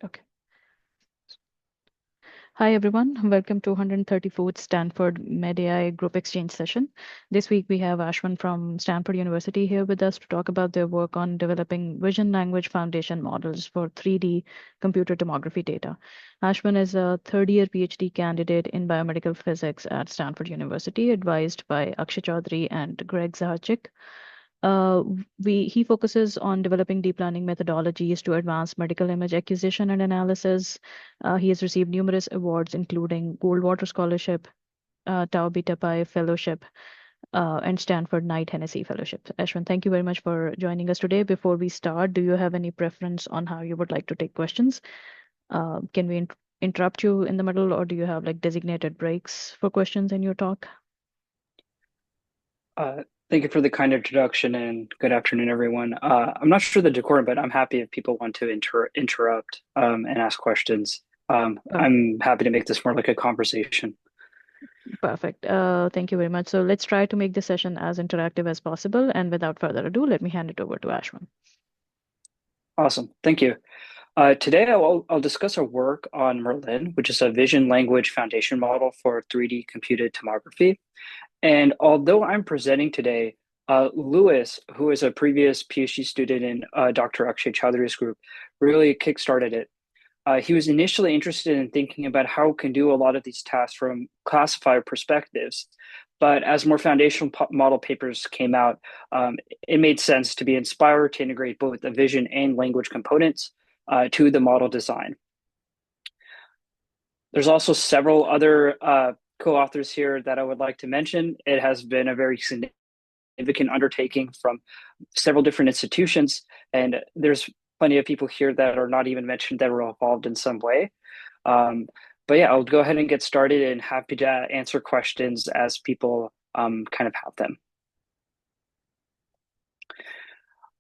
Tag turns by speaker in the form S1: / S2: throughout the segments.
S1: Okay. Hi, everyone. Welcome to 134th Stanford MedAI Group Exchange session. This week, we have Ashwin from Stanford University here with us to talk about their work on developing vision language foundation models for 3D computer tomography data. Ashwin is a third-year PhD candidate in biomedical physics at Stanford University, advised by Akshay Chaudhary and Greg Zaharchik. He focuses on developing deep learning methodologies to advance medical image acquisition and analysis. He has received numerous awards, including Goldwater Scholarship, Tau Beta Pi Fellowship, and Stanford Knight Hennessy Fellowship. Ashwin, thank you very much for joining us today. Before we start, do you have any preference on how you would like to take questions? Can we interrupt you in the middle, or do you have like designated breaks for questions in your talk?
S2: Thank you for the kind introduction and good afternoon, everyone. I'm not sure the decorum, but I'm happy if people want to interrupt and ask questions.
S1: Uh,
S2: I'm happy to make this more like a conversation.
S1: Perfect. Thank you very much. So let's try to make the session as interactive as possible. And without further ado, let me hand it over to Ashwin.
S2: Awesome. Thank you. Today, I'll discuss our work on Merlin, which is a vision language foundation model for 3D computed tomography. And although I'm presenting today, Lewis, who is a previous PhD student in Dr. Akshay Chowdhury's group, really kickstarted it. He was initially interested in thinking about how it can do a lot of these tasks from classifier perspectives. But as more foundational model papers came out, it made sense to be inspired to integrate both the vision and language components to the model design. There's also several other co-authors here that I would like to mention. It has been a very significant undertaking from several different institutions, and there's plenty of people here that are not even mentioned that were involved in some way. Um, but yeah, I'll go ahead and get started and happy to answer questions as people kind of have them.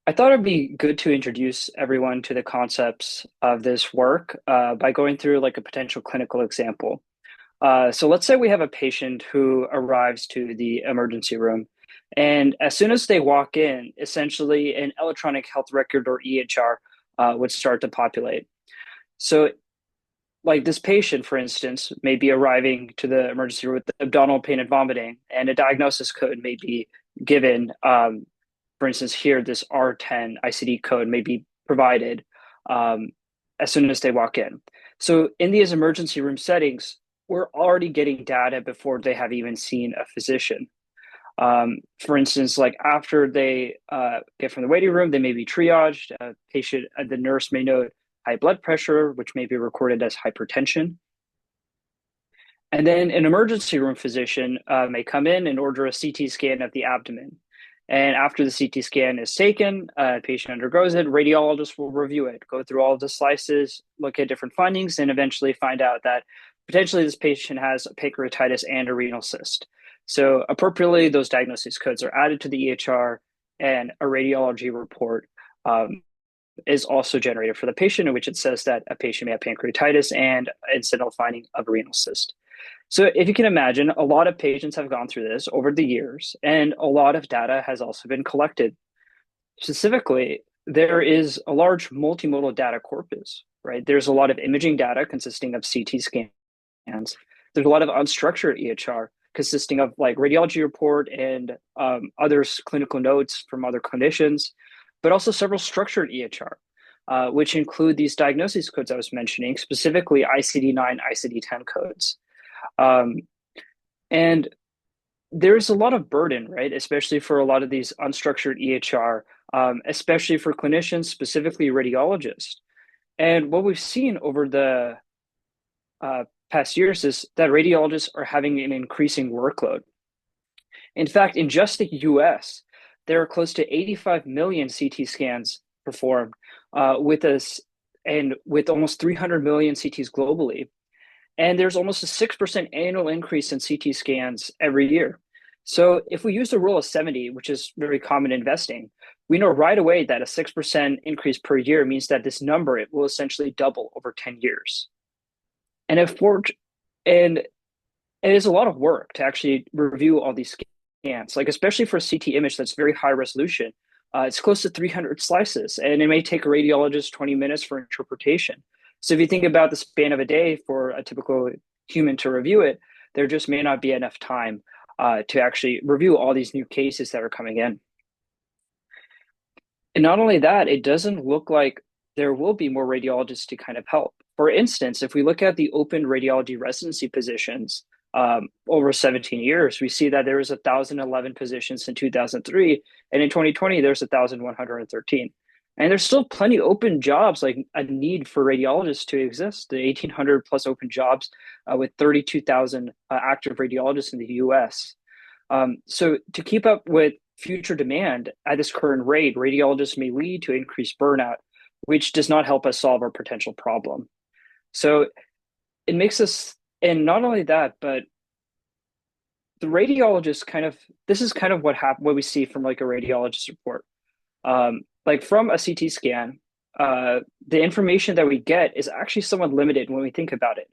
S2: I thought it'd be good to introduce everyone to the concepts of this work by going through like a potential clinical example. So let's say we have a patient who arrives to the emergency room, and as soon as they walk in, essentially an electronic health record or EHR would start to populate. So, like this patient, for instance, may be arriving to the emergency room with abdominal pain and vomiting, and a diagnosis code may be given. For instance, here, this R10 ICD code may be provided um, as soon as they walk in. So, in these emergency room settings, we're already getting data before they have even seen a physician. For instance, like after they get from the waiting room, they may be triaged. The nurse may note high blood pressure, which may be recorded as hypertension. And then an emergency room physician may come in and order a CT scan of the abdomen. And after the CT scan is taken, the patient undergoes it, radiologists will review it, go through all of the slices, look at different findings, and eventually find out that potentially this patient has pancreatitis and a renal cyst. So appropriately, those diagnosis codes are added to the EHR, and a radiology report is also generated for the patient, in which it says that a patient may have pancreatitis and incidental finding of a renal cyst. So if you can imagine, a lot of patients have gone through this over the years, and a lot of data has also been collected. Specifically, there is a large multimodal data corpus, right? There's a lot of imaging data consisting of CT scans. There's a lot of unstructured EHR consisting of like radiology report and other clinical notes from other clinicians, but also several structured EHR, which include these diagnosis codes I was mentioning, specifically ICD-9, ICD-10 codes. Um, and there's a lot of burden, right? Especially for a lot of these unstructured EHR, especially for clinicians, specifically radiologists. And what we've seen over the past years is that radiologists are having an increasing workload. In fact, in just the US, there are close to 85 million CT scans performed with us and with almost 300 million CTs globally. And there's almost a 6% annual increase in CT scans every year. So if we use the rule of 70, which is very common in investing, we know right away that a 6% increase per year means that this number it will essentially double over 10 years. And if we're, and it is a lot of work to actually review all these scans, like especially for a CT image that's very high resolution. It's close to 300 slices, and it may take a radiologist 20 minutes for interpretation. So if you think about the span of a day for a typical human to review it, there just may not be enough time to actually review all these new cases that are coming in. And not only that, it doesn't look like there will be more radiologists to kind of help. For instance, if we look at the open radiology residency positions over 17 years, we see that there was 1,011 positions in 2003, and in 2020, there's 1,113. And there's still plenty open jobs, like a need for radiologists to exist. The 1,800 plus open jobs with 32,000 active radiologists in the US. So to keep up with future demand at this current rate, radiologists may lead to increased burnout, which does not help us solve our potential problem. So it makes us, and not only that, but the radiologists kind of, this is kind of what we see from like a radiologist report. Like from a CT scan, the information that we get is actually somewhat limited when we think about it.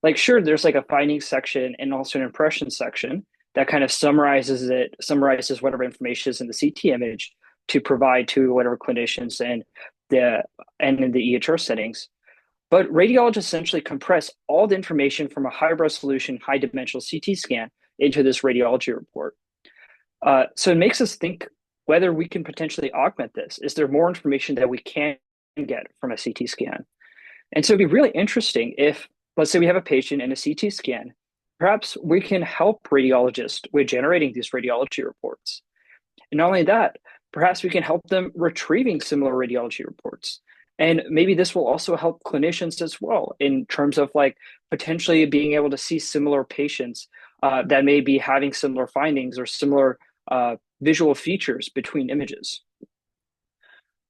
S2: Like, sure, there's like a findings section and also an impression section that kind of summarizes whatever information is in the CT image to provide to whatever clinicians and in the EHR settings. But radiologists essentially compress all the information from a high resolution, high dimensional CT scan into this radiology report. So it makes us think whether we can potentially augment this. Is there more information that we can get from a CT scan? And so it'd be really interesting if, let's say we have a patient in a CT scan, perhaps we can help radiologists with generating these radiology reports. And not only that, perhaps we can help them retrieving similar radiology reports. And maybe this will also help clinicians as well in terms of like potentially being able to see similar patients that may be having similar findings or similar visual features between images.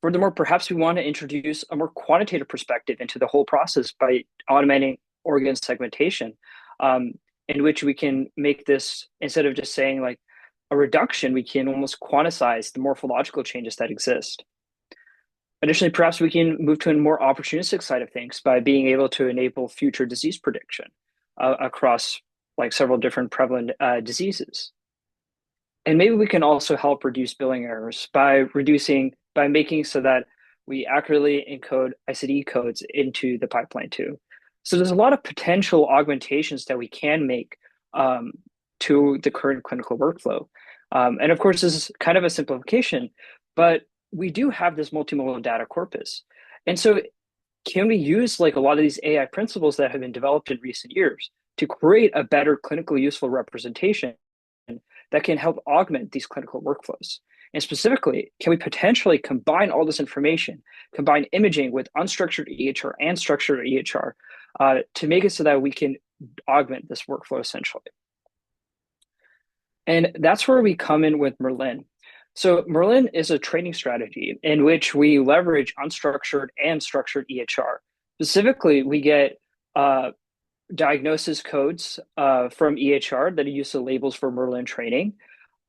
S2: Furthermore, perhaps we want to introduce a more quantitative perspective into the whole process by automating organ segmentation, in which we can make this, instead of just saying like a reduction, we can almost quantize the morphological changes that exist. Additionally, perhaps we can move to a more opportunistic side of things by being able to enable future disease prediction across like several different prevalent diseases. And maybe we can also help reduce billing errors by making so that we accurately encode ICD codes into the pipeline too. So there's a lot of potential augmentations that we can make to the current clinical workflow. And of course, this is kind of a simplification, but we do have this multimodal data corpus. And so can we use like a lot of these AI principles that have been developed in recent years to create a better clinically useful representation that can help augment these clinical workflows? And specifically, can we potentially combine all this information, combine imaging with unstructured EHR and structured EHR to make it so that we can augment this workflow essentially? And that's where we come in with Merlin. So Merlin is a training strategy in which we leverage unstructured and structured EHR. Specifically, we get diagnosis codes from EHR that are used as labels for Merlin training,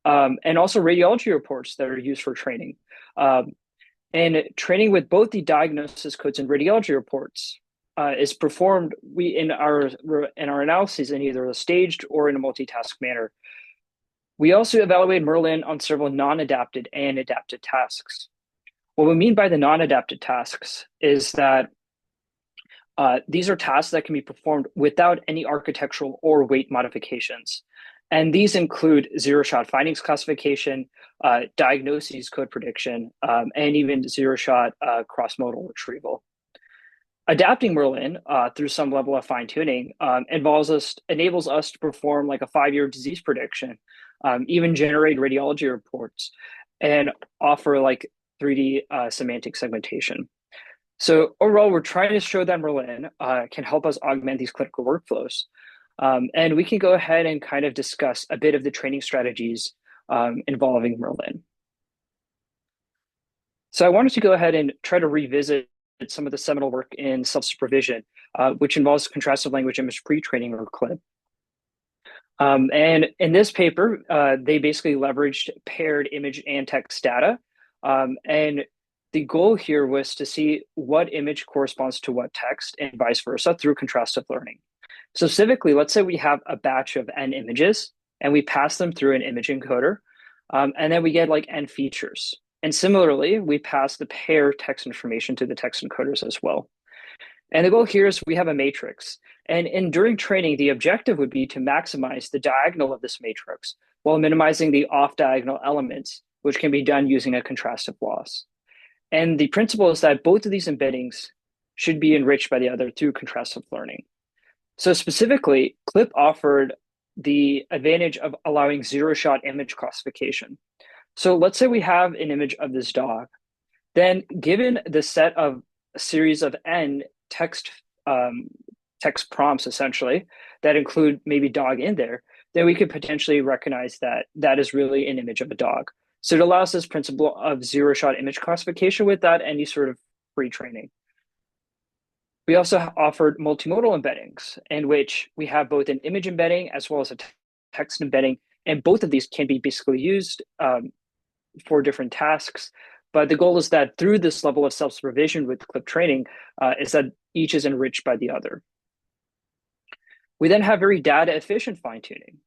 S2: and also radiology reports that are used for training. And training with both the diagnosis codes and radiology reports is performed in our analyses in either a staged or in a multitask manner. We also evaluate Merlin on several non-adapted and adapted tasks. What we mean by the non-adapted tasks is that these are tasks that can be performed without any architectural or weight modifications. And these include zero-shot findings classification, diagnoses code prediction, and even zero-shot cross-modal retrieval. Adapting Merlin through some level of fine-tuning enables us to perform like a 5-year disease prediction, even generate radiology reports, and offer like 3D semantic segmentation. So overall, we're trying to show that Merlin can help us augment these clinical workflows. And we can go ahead and kind of discuss a bit of the training strategies involving Merlin. So I wanted to go ahead and try to revisit some of the seminal work in self-supervision, which involves contrastive language image pre-training or CLIP. And in this paper, they basically leveraged paired image and text data. And the goal here was to see what image corresponds to what text and vice versa through contrastive learning. So specifically, let's say we have a batch of n images and we pass them through an image encoder, and then we get like n features. And similarly, we pass the pair text information to the text encoders as well. And the goal here is we have a matrix. And during training, the objective would be to maximize the diagonal of this matrix while minimizing the off-diagonal elements, which can be done using a contrastive loss. And the principle is that both of these embeddings should be enriched by the other through contrastive learning. So specifically, CLIP offered the advantage of allowing zero-shot image classification. So let's say we have an image of this dog. Then given the set of a series of n text text prompts essentially that include maybe dog in there, then we could potentially recognize that that is really an image of a dog. So it allows this principle of zero-shot image classification without any sort of pre-training. We also offered multimodal embeddings in which we have both an image embedding as well as a text embedding, and both of these can be basically used for different tasks. But the goal is that through this level of self-supervision with CLIP training, is that each is enriched by the other. We then have very data efficient fine-tuning.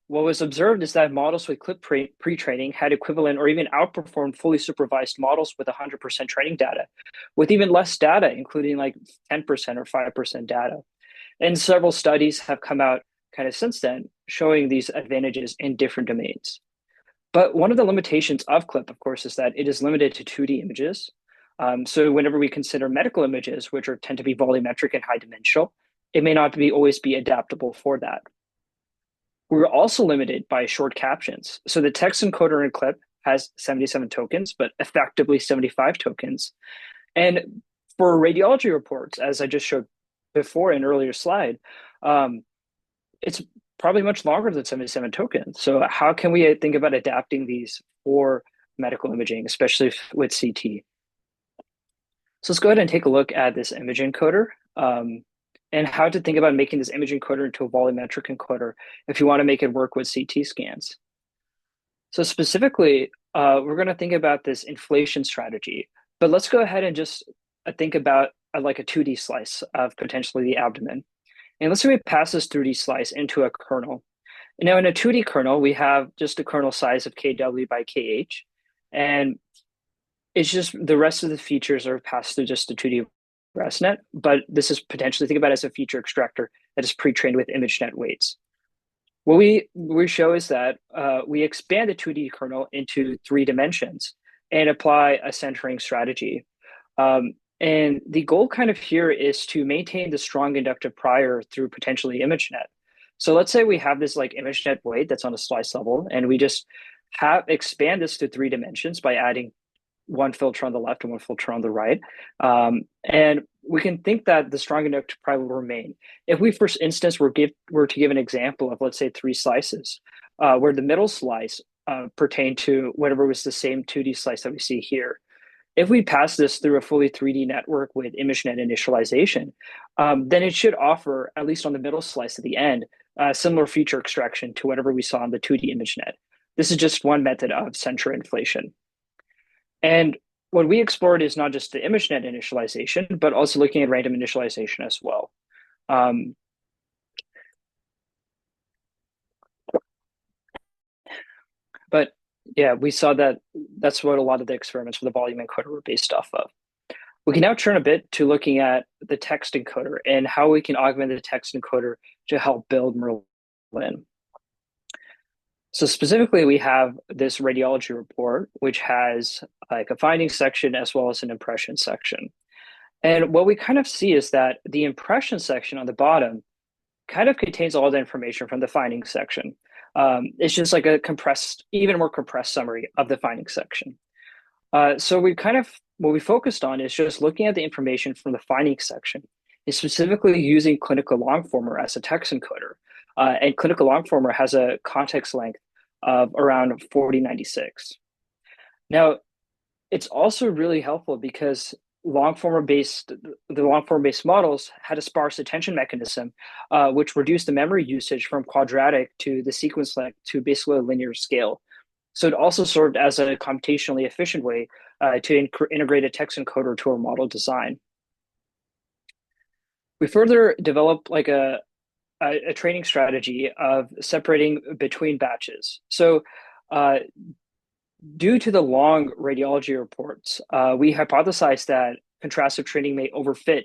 S2: What was observed is that models with CLIP pre-training had equivalent or even outperformed fully supervised models with 100% training data, with even less data, including like 10% or 5% data. And several studies have come out kind of since then showing these advantages in different domains. But one of the limitations of CLIP, of course, is that it is limited to 2D images. So whenever we consider medical images, which tend to be volumetric and high dimensional, it may not always be adaptable for that. We're also limited by short captions. So the text encoder in CLIP has 77 tokens, but effectively 75 tokens. And for radiology reports, as I just showed before in an earlier slide, it's probably much longer than 77 tokens. So how can we think about adapting these for medical imaging, especially with CT? So let's go ahead and take a look at this image encoder and how to think about making this image encoder into a volumetric encoder if you want to make it work with CT scans. So specifically, we're going to think about this inflation strategy, but let's go ahead and just think about like a 2D slice of potentially the abdomen. And let's say we pass this 3D slice into a kernel. And now in a 2D kernel, we have just a kernel size of kW by kh. And it's just the rest of the features are passed through just a 2D ResNet, but this is potentially think about it as a feature extractor that is pre-trained with ImageNet weights. What we show is that we expand the 2D kernel into 3 dimensions and apply a centering strategy. And the goal kind of here is to maintain the strong inductive prior through potentially ImageNet. So let's say we have this like ImageNet weight that's on a slice level, and we just expand this to 3 dimensions by adding one filter on the left and one filter on the right. And we can think that the strong inductive prior will remain. If we, for instance, were to give an example of, let's say, 3 slices, where the middle slice pertained to whatever was the same 2D slice that we see here. If we pass this through a fully 3D network with ImageNet initialization, then it should offer, at least on the middle slice at the end, similar feature extraction to whatever we saw on the 2D ImageNet. This is just one method of center inflation. And what we explored is not just the ImageNet initialization, but also looking at random initialization as well. But yeah, we saw that that's what a lot of the experiments for the volume encoder were based off of. We can now turn a bit to looking at the text encoder and how we can augment the text encoder to help build Merlin. So specifically, we have this radiology report, which has like a findings section as well as an impression section. And what we kind of see is that the impression section on the bottom kind of contains all the information from the findings section. It's just like a compressed, even more compressed summary of the findings section. So what we focused on is just looking at the information from the findings section, and specifically using clinical longformer as a text encoder. And clinical longformer has a context length of around 4096. Now, it's also really helpful because the long-form-based models had a sparse attention mechanism, which reduced the memory usage from quadratic to the sequence length to basically a linear scale. So it also served as a computationally efficient way to integrate a text encoder to our model design. We further developed like a training strategy of separating between batches. So due to the long radiology reports, we hypothesized that contrastive training may overfit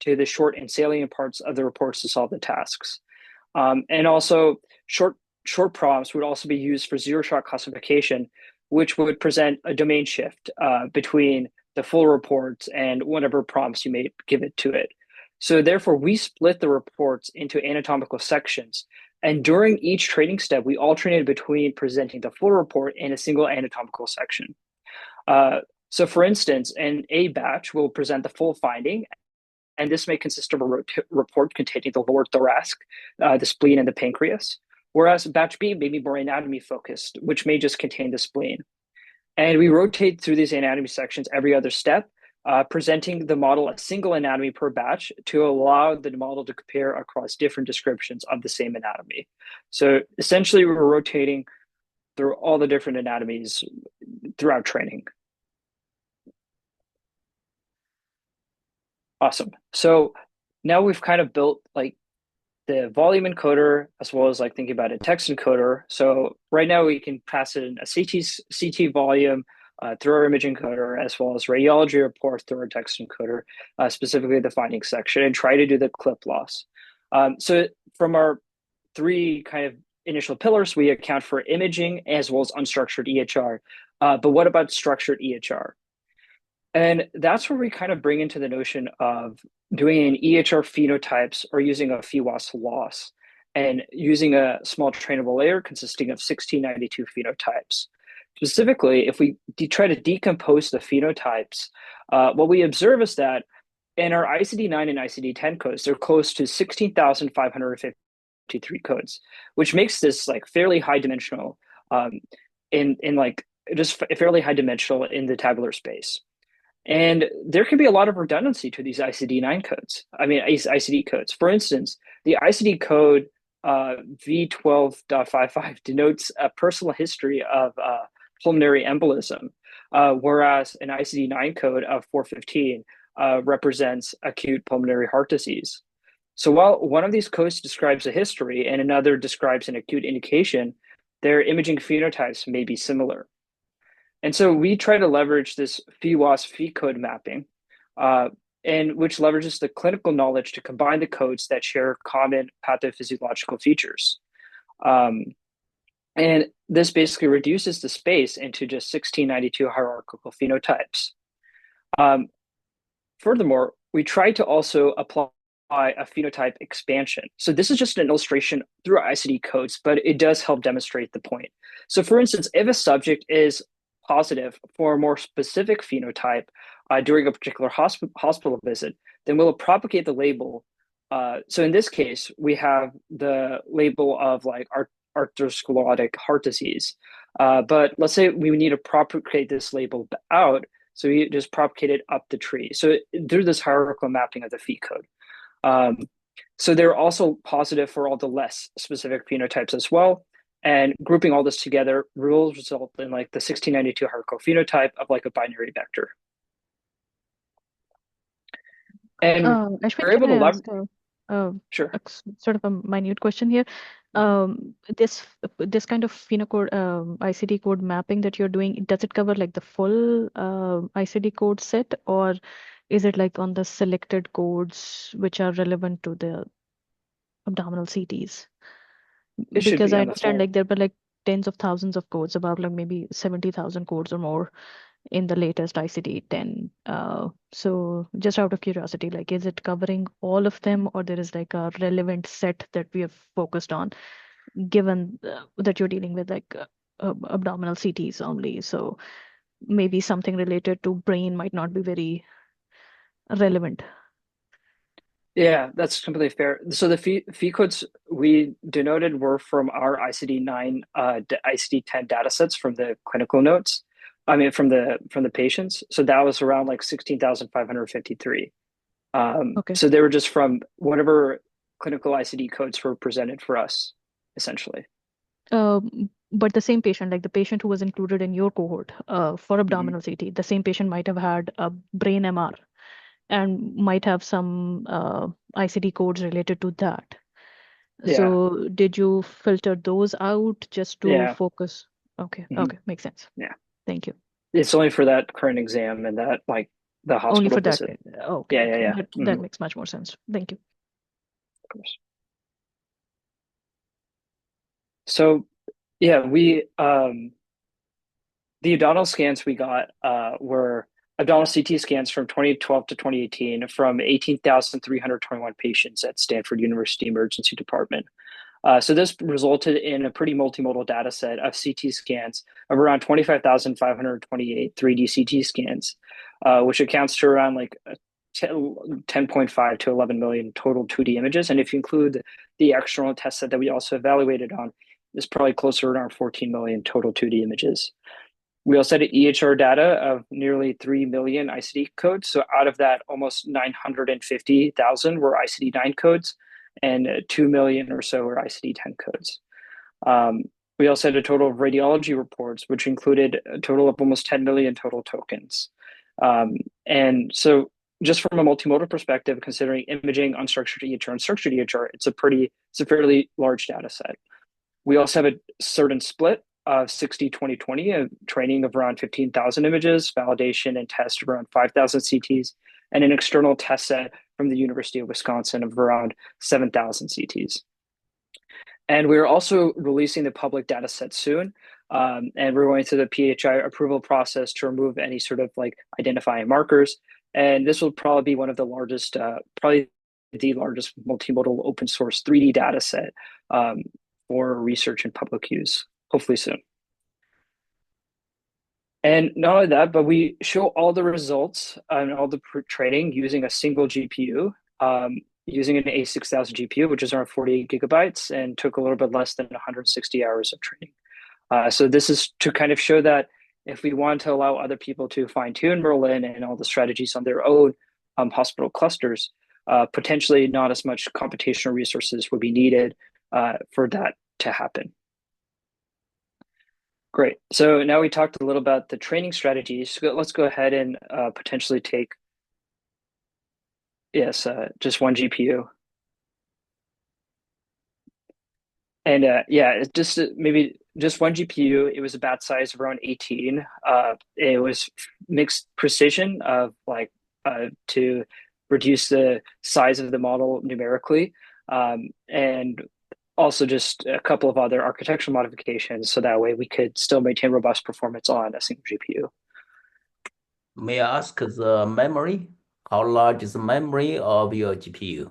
S2: to the short and salient parts of the reports to solve the tasks. And also, short prompts would also be used for zero-shot classification, which would present a domain shift between the full reports and whatever prompts you may give it to it. So therefore, we split the reports into anatomical sections. And during each training step, we alternated between presenting the full report and a single anatomical section. So for instance, an A batch will present the full finding, and this may consist of a report containing the lower thoracic, the spleen, and the pancreas, whereas batch B may be more anatomy focused, which may just contain the spleen. And we rotate through these anatomy sections every other step, presenting the model a single anatomy per batch to allow the model to compare across different descriptions of the same anatomy. So essentially, we're rotating through all the different anatomies throughout training. Awesome. So now we've kind of built like the volume encoder as well as like thinking about a text encoder. So right now we can pass it in a CT volume through our image encoder as well as radiology reports through our text encoder, specifically the findings section, and try to do the clip loss. So from our three kind of initial pillars, we account for imaging as well as unstructured EHR. But what about structured EHR? And that's where we kind of bring into the notion of doing an EHR phenotypes or using a PheWAS loss and using a small trainable layer consisting of 1692 phenotypes. Specifically, if we try to decompose the phenotypes, what we observe is that in our ICD-9 and ICD-10 codes, they're close to 16,553 codes, which makes this like fairly high dimensional in like just fairly high dimensional in the tabular space. And there can be a lot of redundancy to these ICD-9 codes. I mean, ICD codes. For instance, the ICD code V12.55 denotes a personal history of pulmonary embolism, whereas an ICD-9 code of 415 represents acute pulmonary heart disease. So while one of these codes describes a history and another describes an acute indication, their imaging phenotypes may be similar. And so we try to leverage this PheWAS phe code mapping, and which leverages the clinical knowledge to combine the codes that share common pathophysiological features. And this basically reduces the space into just 1692 hierarchical phenotypes. Furthermore, we try to also apply a phenotype expansion. So this is just an illustration through ICD codes, but it does help demonstrate the point. So for instance, if a subject is positive for a more specific phenotype during a particular hospital visit, then we'll propagate the label. So in this case, we have the label of like atherosclerotic heart disease. But let's say we need to propagate this label out. So we just propagate it up the tree. So through this hierarchical mapping of the phe code. So they're also positive for all the less specific phenotypes as well. And grouping all this together will result in like the 1692 hierarchical phenotype of like a binary vector. And
S1: Ashwin,
S2: we're
S1: can
S2: able to
S1: I
S2: leverage.
S1: ask
S2: Sure.
S1: sort of a minute question here? This kind of phenocode ICD code mapping that you're doing, does it cover like the full ICD code set, or is it like on the selected codes which are relevant to the abdominal CTs?
S2: It should
S1: Because
S2: be
S1: I
S2: on the
S1: understand
S2: full.
S1: like there were like tens of thousands of codes, about like maybe 70,000 codes or more in the latest ICD-10. So just out of curiosity, like is it covering all of them, or there is like a relevant set that we have focused on, given that you're dealing with like abdominal CTs only? So maybe something related to brain might not be very relevant.
S2: Yeah, that's completely fair. So the phe codes we denoted were from our ICD-9, ICD-10 data sets from the clinical notes. I mean, from the patients. So that was around like 16,553.
S1: Okay.
S2: So they were just from whatever clinical ICD codes were presented for us, essentially.
S1: But the same patient, like the patient who was included in your cohort for
S2: Mhm.
S1: abdominal CT, the same patient might have had a brain MR and might have some ICD codes related to that.
S2: Yeah,
S1: So did you filter those out just to
S2: yeah,
S1: focus? Okay,
S2: mhm,
S1: okay, makes sense.
S2: yeah.
S1: Thank you.
S2: It's only for that current exam and that like the
S1: Only
S2: hospital
S1: for that.
S2: visit.
S1: Okay,
S2: Yeah, yeah,
S1: okay.
S2: yeah.
S1: That makes much more sense. Thank you.
S2: Of course. So yeah, we the abdominal scans we got were abdominal CT scans from 2012 to 2018 from 18,321 patients at Stanford University Emergency Department. So this resulted in a pretty multimodal data set of CT scans of around 25,528 3D CT scans, which accounts to around like 10.5 to 11 million total 2D images. And if you include the external test set that we also evaluated on, it's probably closer to around 14 million total 2D images. We also had EHR data of nearly 3 million ICD codes. So out of that, almost 950,000 were ICD-9 codes, and 2 million or so were ICD-10 codes. Um, we also had a total of radiology reports, which included a total of almost 10 million total tokens. And so just from a multimodal perspective, considering imaging, unstructured EHR, and structured EHR, it's a fairly large data set. We also have a certain split of 60-20-20, a training of around 15,000 images, validation and test of around 5,000 CTs, and an external test set from the University of Wisconsin of around 7,000 CTs. And we're also releasing the public data set soon. And we're going through the PHI approval process to remove any sort of like identifying markers. And this will probably be one of the largest, probably the largest multimodal open source 3D data set for research and public use, hopefully soon. And not only that, but we show all the results and all the training using a single GPU, using an A6000 GPU, which is around 48 gigabytes, and took a little bit less than 160 hours of training. So this is to kind of show that if we want to allow other people to fine tune Merlin and all the strategies on their own hospital clusters, potentially not as much computational resources would be needed for that to happen. Great. So now we talked a little about the training strategies. So let's go ahead and potentially take, yes, just one GPU. And yeah, just maybe just one GPU. It was a batch size of around 18. It was mixed precision of like to reduce the size of the model numerically. And also just a couple of other architectural modifications so that way we could still maintain robust performance on a single GPU.
S3: May I ask the memory? How large is the memory of your GPU?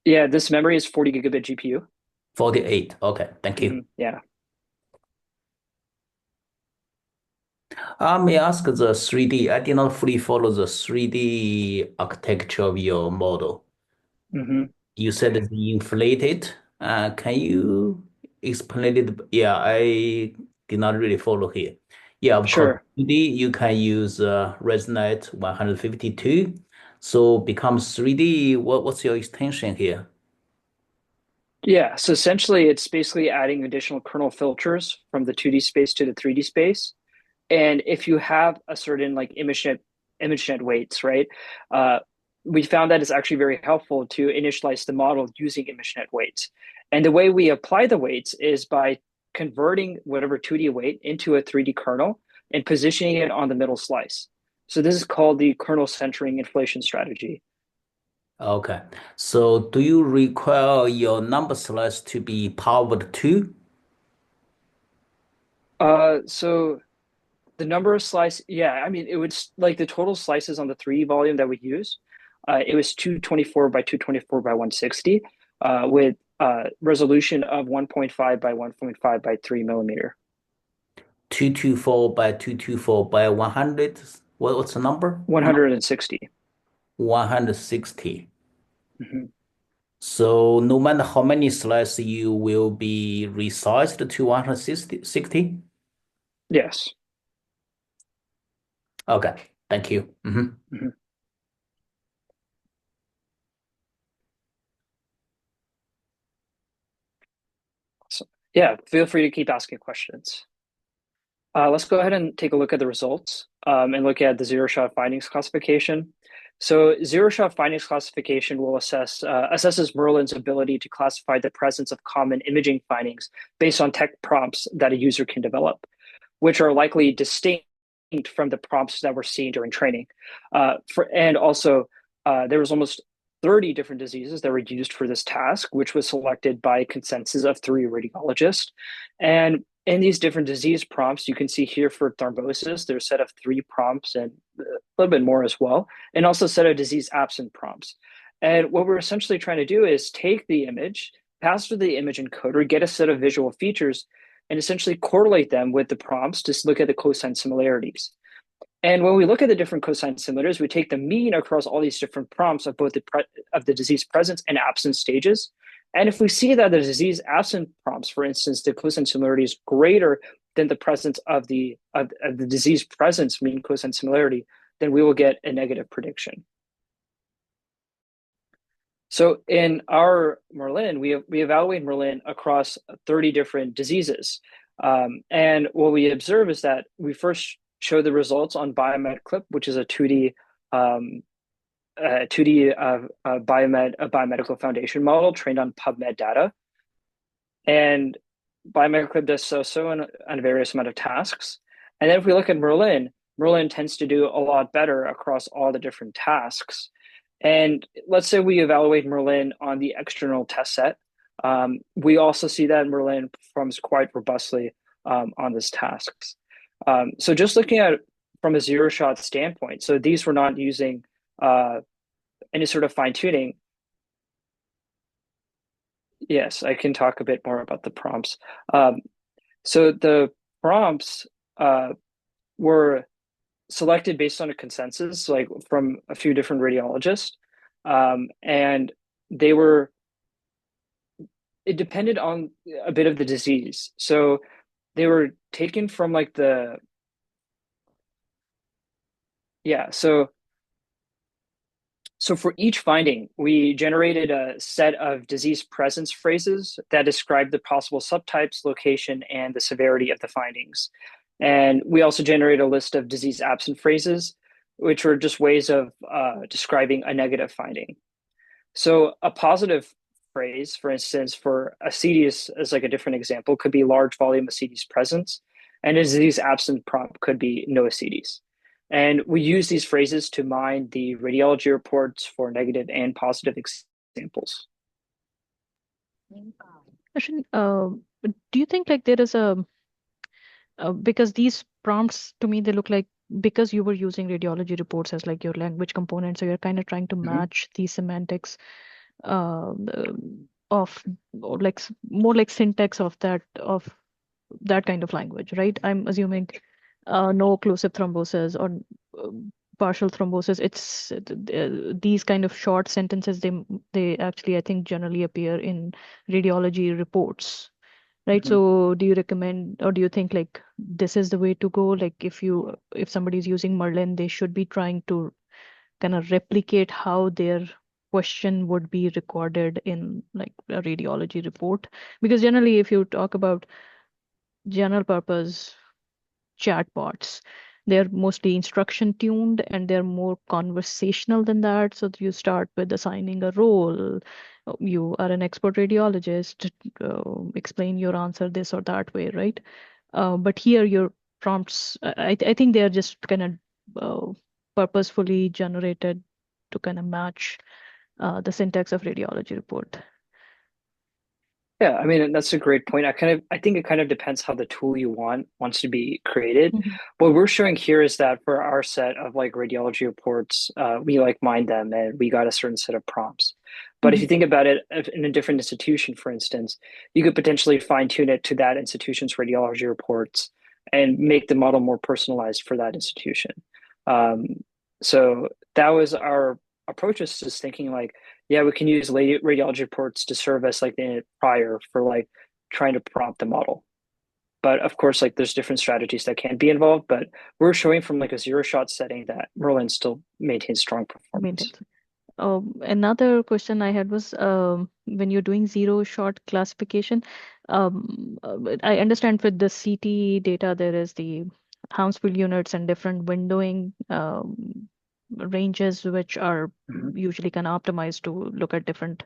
S2: Yeah, this memory is 40 gigabit GPU.
S3: 48. Okay, thank you.
S2: Yeah.
S3: May I ask the 3D? I did not fully follow the 3D architecture of your model. You said it's inflated. Can you explain it? Yeah, I did not really follow here. Yeah, of course,
S2: Sure.
S3: 2D, you can use ResNet 152. So becomes 3D. What's your extension here?
S2: Yeah, so essentially it's basically adding additional kernel filters from the 2D space to the 3D space. And if you have a certain like ImageNet weights, right? We found that it's actually very helpful to initialize the model using ImageNet weights. And the way we apply the weights is by converting whatever 2D weight into a 3D kernel and positioning it on the middle slice. So this is called the kernel centering inflation strategy.
S3: Okay. So do you require your number slice to be powered too?
S2: So the number of slice, yeah, I mean, it would like the total slices on the 3D volume that we use. It was 224 by 224 by 160 with resolution of 1.5 by 1.5 by 3 millimeter.
S3: 224 by 224 by 100. What's the number?
S2: 160.
S3: 160.
S2: Mhm.
S3: So no matter how many slices you will be resized to 160?
S2: Yes.
S3: Okay, thank you.
S2: Mhm. So, yeah, feel free to keep asking questions. Let's go ahead and take a look at the results and look at the zero-shot findings classification. So zero-shot findings classification will assesses Merlin's ability to classify the presence of common imaging findings based on tech prompts that a user can develop, which are likely distinct from the prompts that were seen during training. And also, there was almost 30 different diseases that were used for this task, which was selected by consensus of 3 radiologists. And in these different disease prompts, you can see here for thrombosis, there's a set of 3 prompts and a little bit more as well, and also a set of disease absent prompts. And what we're essentially trying to do is take the image, pass through the image encoder, get a set of visual features, and essentially correlate them with the prompts to look at the cosine similarities. And when we look at the different cosine similarities, we take the mean across all these different prompts of both the disease presence and absence stages. And if we see that the disease absent prompts, for instance, the cosine similarity is greater than the presence of the disease presence mean cosine similarity, then we will get a negative prediction. So in our Merlin, we evaluate Merlin across 30 different diseases. And what we observe is that we first show the results on Biomed Clip, which is a 2D biomedical foundation model trained on PubMed data. And Biomed Clip does so on various amount of tasks. And then if we look at Merlin, Merlin tends to do a lot better across all the different tasks. And let's say we evaluate Merlin on the external test set. We also see that Merlin performs quite robustly on these tasks. So just looking at from a zero-shot standpoint, so these were not using any sort of fine-tuning. Yes, I can talk a bit more about the prompts. So the prompts were selected based on a consensus, like from a few different radiologists. And it depended on a bit of the disease. So they were taken from like so for each finding, we generated a set of disease presence phrases that describe the possible subtypes, location, and the severity of the findings. And we also generated a list of disease absent phrases, which were just ways of describing a negative finding. So a positive phrase, for instance, for ascites as like a different example, could be large volume ascites presence, and a disease absent prompt could be no ascites. And we use these phrases to mine the radiology reports for negative and positive examples.
S1: Ashwin, do you think like there is because these prompts to me, they look like, because you were using radiology reports as like your language component, so you're kind of trying to match the semantics of or like more like syntax of that kind of language, right? I'm assuming no occlusive thrombosis or partial thrombosis. It's these kind of short sentences. They actually, I think, generally appear in radiology reports, right? So do you recommend, or do you think like this is the way to go? Like if somebody's using Merlin, they should be trying to kind of replicate how their question would be recorded in like a radiology report? Because generally, if you talk about general purpose chatbots, they're mostly instruction tuned and they're more conversational than that. So you start with assigning a role. You are an expert radiologist, explain your answer this or that way, right? But here your prompts, I think they're just kind of purposefully generated to kind of match the syntax of radiology report.
S2: Yeah, I mean, that's a great point. I think it kind of depends how the tool you wants to be created. What we're showing here is that for our set of like radiology reports, we like mined them and we got a certain set of prompts. But if you think about it in a different institution, for instance, you could potentially fine tune it to that institution's radiology reports and make the model more personalized for that institution. So that was our approach, is just thinking like, yeah, we can use radiology reports to serve as like the prior for like trying to prompt the model. But of course, like there's different strategies that can be involved, but we're showing from like a zero-shot setting that Merlin still maintains strong performance.
S1: Another question I had was when you're doing zero-shot classification, I understand with the CT data, there is the Hounsfield units and different windowing ranges, which are usually kind of optimized to look at different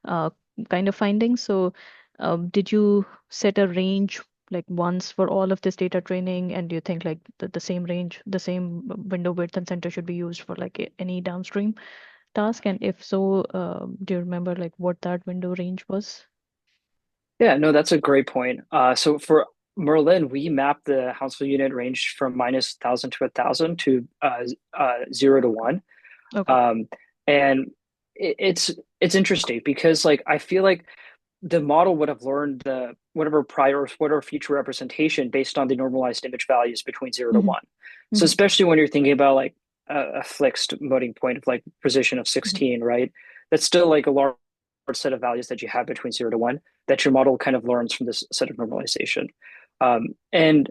S1: kind of findings. So did you set a range like once for all of this data training? And do you think like the same range, the same window width and center should be used for like any downstream task? And if so, do you remember like what that window range was?
S2: Yeah, no, that's a great point. So for Merlin, we mapped the Hounsfield unit range from -1,000 to 1,000 to 0 to 1.
S1: Okay.
S2: Um, and it's interesting because like I feel like the model would have learned the whatever future representation based on the normalized image values between 0 to
S1: Hmm.
S2: 1. So
S1: Hmm.
S2: especially when you're thinking about like a fixed moting point of like precision of
S1: Hmm.
S2: 16, right? That's still like a large set of values that you have between 0 to 1 that your model kind of learns from this set of normalization. And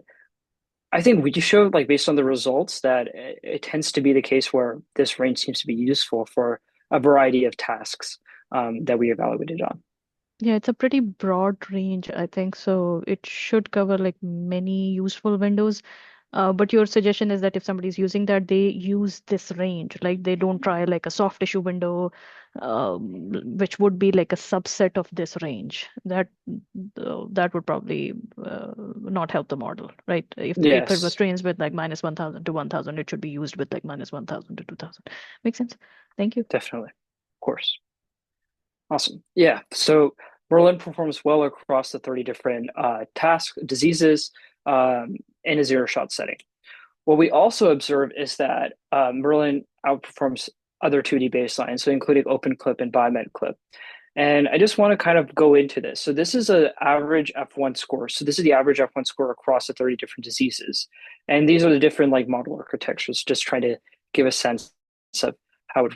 S2: I think we just showed, like, based on the results, that it tends to be the case where this range seems to be useful for a variety of tasks that we evaluated on.
S1: Yeah, it's a pretty broad range, I think. So it should cover like many useful windows. But your suggestion is that if somebody's using that, they use this range, like they don't try like a soft tissue window, which would be like a subset of this range. That would probably not help the model, right? If it was
S2: Yes,
S1: trained with like -1,000 to 1,000, it should be used with like -1,000 to 2,000. Makes sense. Thank you.
S2: definitely. Of course. Awesome. Yeah. So Merlin performs well across the 30 different task diseases in a zero-shot setting. What we also observe is that Merlin outperforms other 2D baselines, so including OpenClip and BioMedClip. And I just want to kind of go into this. So this is an average F1 score. So this is the average F1 score across the 30 different diseases. And these are the different like model architectures, just trying to give a sense of how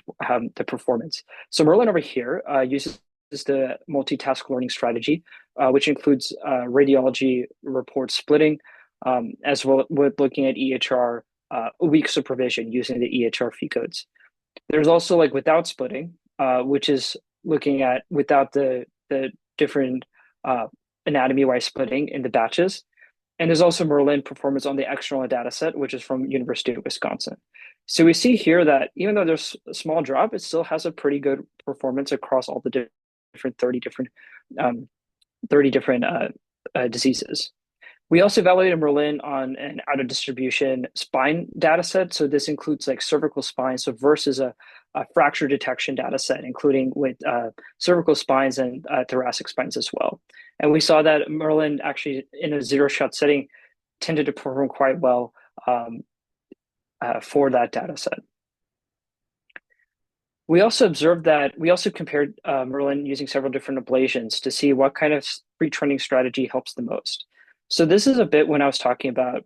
S2: the performance. So Merlin over here uses the multitask learning strategy, which includes radiology report splitting, as well with looking at EHR weak supervision using the EHR fee codes. There's also like without splitting, which is looking at without the different anatomy-wise splitting in the batches. And there's also Merlin performance on the external data set, which is from University of Wisconsin. So we see here that even though there's a small drop, it still has a pretty good performance across all the different um, 30 different diseases. We also evaluated Merlin on an out of distribution spine data set. So this includes like cervical spine, so versus a fracture detection data set, including with cervical spines and thoracic spines as well. And we saw that Merlin actually in a zero-shot setting tended to perform quite well for that data set. We also observed that we also compared Merlin using several different ablations to see what kind of pre-training strategy helps the most. So this is a bit when I was talking about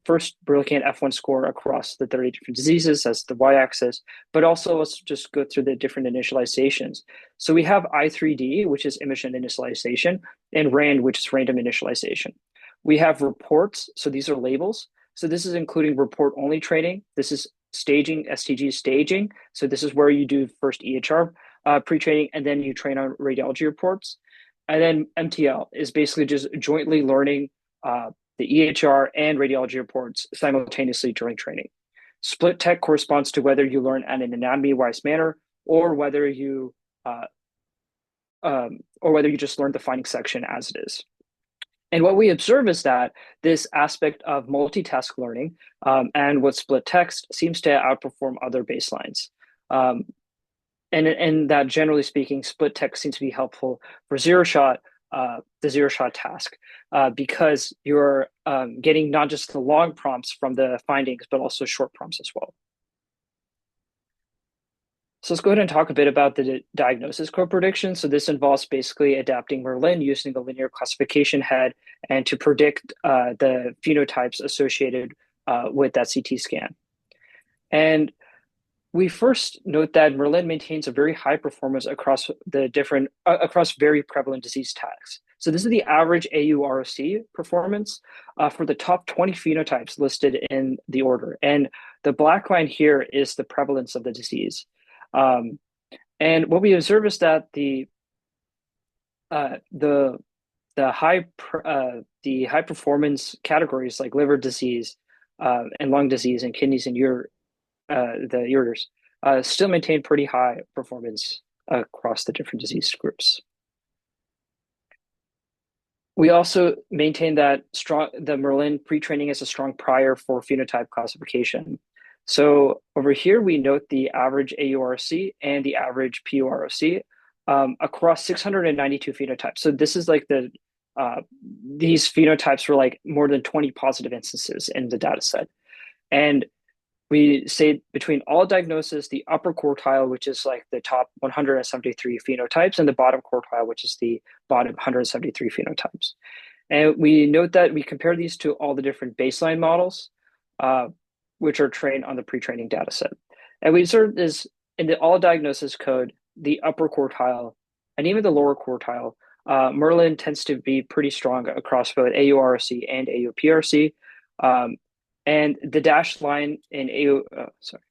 S2: first we're looking at F1 score across the 30 different diseases as the y-axis, but also let's just go through the different initializations. So we have I3D, which is image initialization, and RAND, which is random initialization. We have reports, so these are labels. So this is including report only training. This is staging, STG staging. So this is where you do first EHR pre-training, and then you train on radiology reports. And then MTL is basically just jointly learning the EHR and radiology reports simultaneously during training. Split tech corresponds to whether you learn in an anatomy-wise manner or whether you just learn the finding section as it is. And what we observe is that this aspect of multitask learning and with split text seems to outperform other baselines. And that generally speaking, split text seems to be helpful for the zero shot task, because you're getting not just the long prompts from the findings, but also short prompts as well. So let's go ahead and talk a bit about the diagnosis code prediction. So this involves basically adapting Merlin using the linear classification head and to predict the phenotypes associated with that CT scan. And we first note that Merlin maintains a very high performance across across very prevalent disease tags. So this is the average AUROC performance for the top 20 phenotypes listed in the order. And the black line here is the prevalence of the disease. And what we observe is that the high performance categories like liver disease and lung disease and kidneys and the ureters still maintain pretty high performance across the different disease groups. We also maintain that the Merlin pretraining is a strong prior for phenotype classification. So over here, we note the average AURC and the average PUROC across 692 phenotypes. So this is like these phenotypes were like more than 20 positive instances in the data set. And we say between all diagnoses, the upper quartile, which is like the top 173 phenotypes, and the bottom quartile, which is the bottom 173 phenotypes. And we note that we compare these to all the different baseline models, which are trained on the pre-training data set. And we observe this in the all diagnosis code, the upper quartile and even the lower quartile, Merlin tends to be pretty strong across both AURC and AUPRC. And the dashed line in AUPRC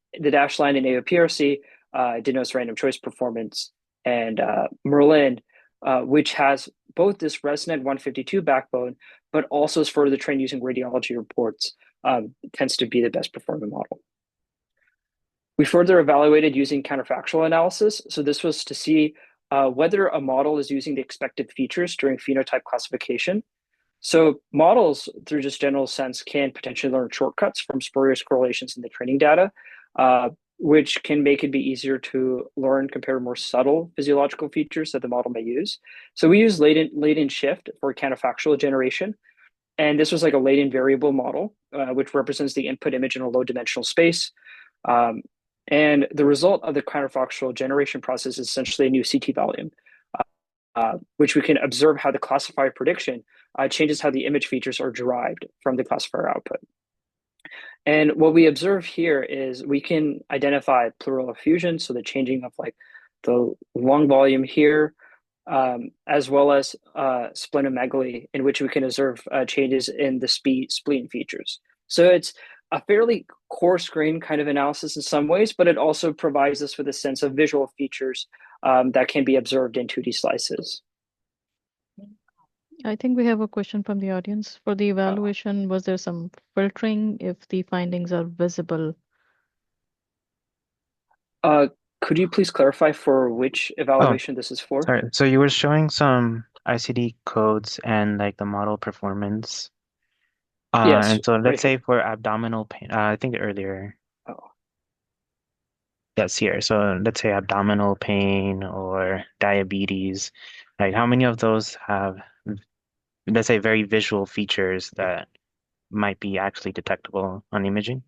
S2: denotes random choice performance, and Merlin, which has both this ResNet 152 backbone, but also is further trained using radiology reports, tends to be the best performing model. We further evaluated using counterfactual analysis. So this was to see whether a model is using the expected features during phenotype classification. So models, through just general sense, can potentially learn shortcuts from spurious correlations in the training data, which can make it be easier to learn compared to more subtle physiological features that the model may use. So we use latent shift for counterfactual generation. And this was like a latent variable model, which represents the input image in a low dimensional space. And the result of the counterfactual generation process is essentially a new CT volume, which we can observe how the classifier prediction changes how the image features are derived from the classifier output. And what we observe here is we can identify pleural effusion, so the changing of like the lung volume here, as well as splenomegaly, in which we can observe changes in the spleen features. So it's a fairly coarse-grained kind of analysis in some ways, but it also provides us with a sense of visual features that can be observed in 2D slices.
S1: I think we have a question from the audience. For the evaluation, was there some filtering if the findings are visible?
S2: Could you please clarify for which evaluation this is for?
S4: Sorry. So you were showing some ICD codes and like the model performance.
S2: Yes,
S4: And so
S2: right
S4: let's say
S2: here.
S4: for abdominal pain, I think earlier.
S2: Oh.
S4: Yes, here. So let's say abdominal pain or diabetes. Like how many of those have, let's say, very visual features that might be actually detectable on imaging?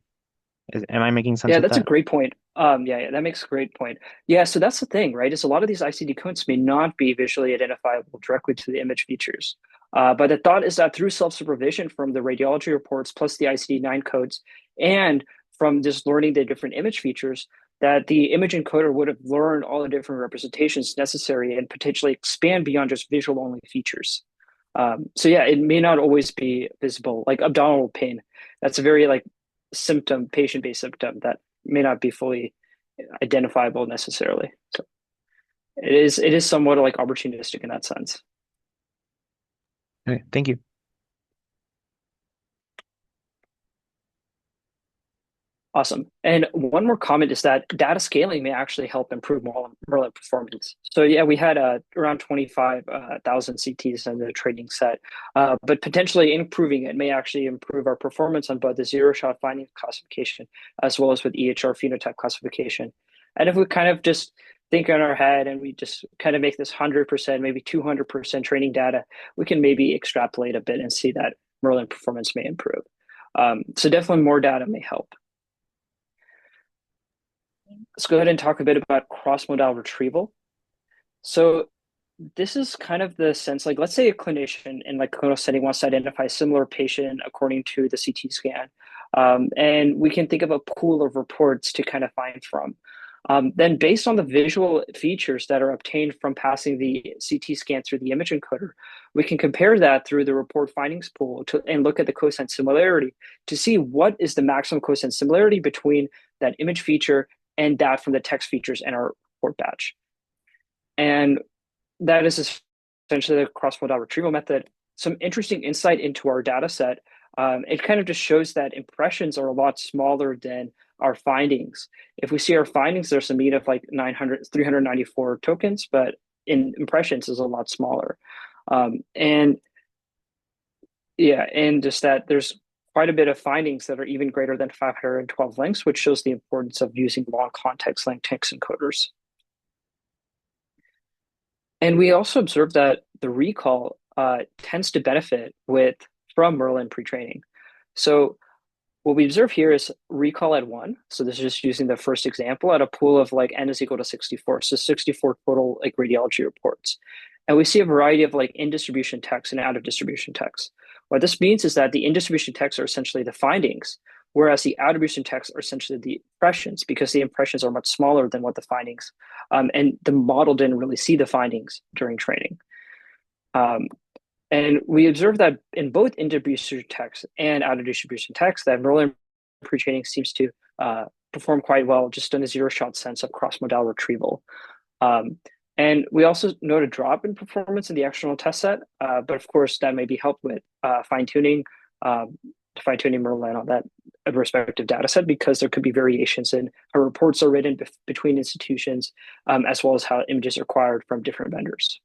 S4: Am I making sense
S2: Yeah,
S4: with
S2: that's a
S4: that?
S2: great point. Yeah, that makes a great point. Yeah, so that's the thing, right? Is a lot of these ICD codes may not be visually identifiable directly to the image features. But the thought is that through self-supervision from the radiology reports plus the ICD-9 codes and from just learning the different image features, that the image encoder would have learned all the different representations necessary and potentially expand beyond just visual-only features. So yeah, it may not always be visible, like abdominal pain. That's a very like patient-based symptom that may not be fully identifiable necessarily. So it is somewhat like opportunistic in that sense.
S4: Okay, thank you.
S2: Awesome. And one more comment is that data scaling may actually help improve Merlin performance. So yeah, we had around 25,000 CTs in the training set, but potentially improving it may actually improve our performance on both the zero-shot finding classification as well as with EHR phenotype classification. And if we kind of just think in our head and we just kind of make this 100%, maybe 200% training data, we can maybe extrapolate a bit and see that Merlin performance may improve. So definitely more data may help. Let's go ahead and talk a bit about cross-modal retrieval. So this is kind of the sense, like let's say a clinician in like clinical setting wants to identify a similar patient according to the CT scan. And we can think of a pool of reports to kind of find from. Then based on the visual features that are obtained from passing the CT scan through the image encoder, we can compare that through the report findings pool and look at the cosine similarity to see what is the maximum cosine similarity between that image feature and that from the text features in our report batch. And that is essentially the cross-modal retrieval method. Some interesting insight into our data set. It kind of just shows that impressions are a lot smaller than our findings. If we see our findings, there's a mean of like 394 tokens, but in impressions is a lot smaller. And Yeah, and just that there's quite a bit of findings that are even greater than 512 links, which shows the importance of using long context length text encoders. And we also observed that the recall tends to benefit from Merlin pretraining. So what we observe here is recall at 1. So this is just using the first example at a pool of like n is equal to 64. So 64 total like radiology reports. And we see a variety of like in distribution text and out of distribution text. What this means is that the in distribution texts are essentially the findings, whereas the out of distribution texts are essentially the impressions, because the impressions are much smaller than what the findings, and the model didn't really see the findings during training. And we observed that in both in distribution text and out of distribution text, that Merlin pre-training seems to perform quite well just in a zero-shot sense of cross-modal retrieval. And we also note a drop in performance in the external test set, but of course that may be helped with fine-tuning Merlin on that respective data set, because there could be variations in how reports are written between institutions, as well as how images are acquired from different vendors.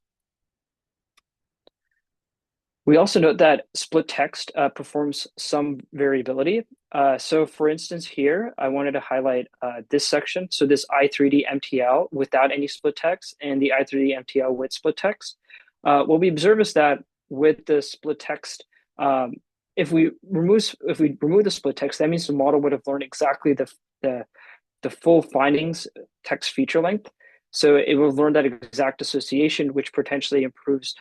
S2: We also note that split text performs some variability. So for instance, here, I wanted to highlight this section. So this I3D MTL without any split text and the I3D MTL with split text. What we observe is that with the split text, if we remove the split text, that means the model would have learned exactly the full findings text feature length. So it will learn that exact association, which potentially improves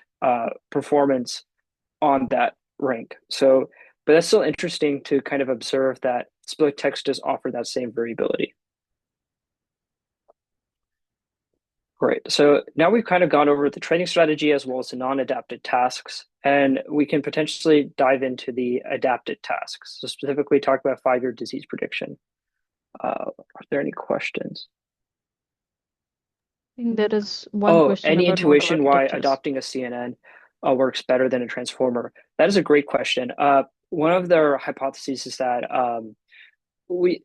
S2: performance on that rank. So, but that's still interesting to kind of observe that split text does offer that same variability. Great. So now we've kind of gone over the training strategy as well as the non-adapted tasks, and we can potentially dive into the adapted tasks. So specifically talk about 5-year disease prediction. Are there any questions?
S1: I think there is one question
S2: any
S1: about
S2: intuition why
S1: architectures.
S2: adopting a CNN works better than a transformer? That is a great question. One of their hypotheses is that we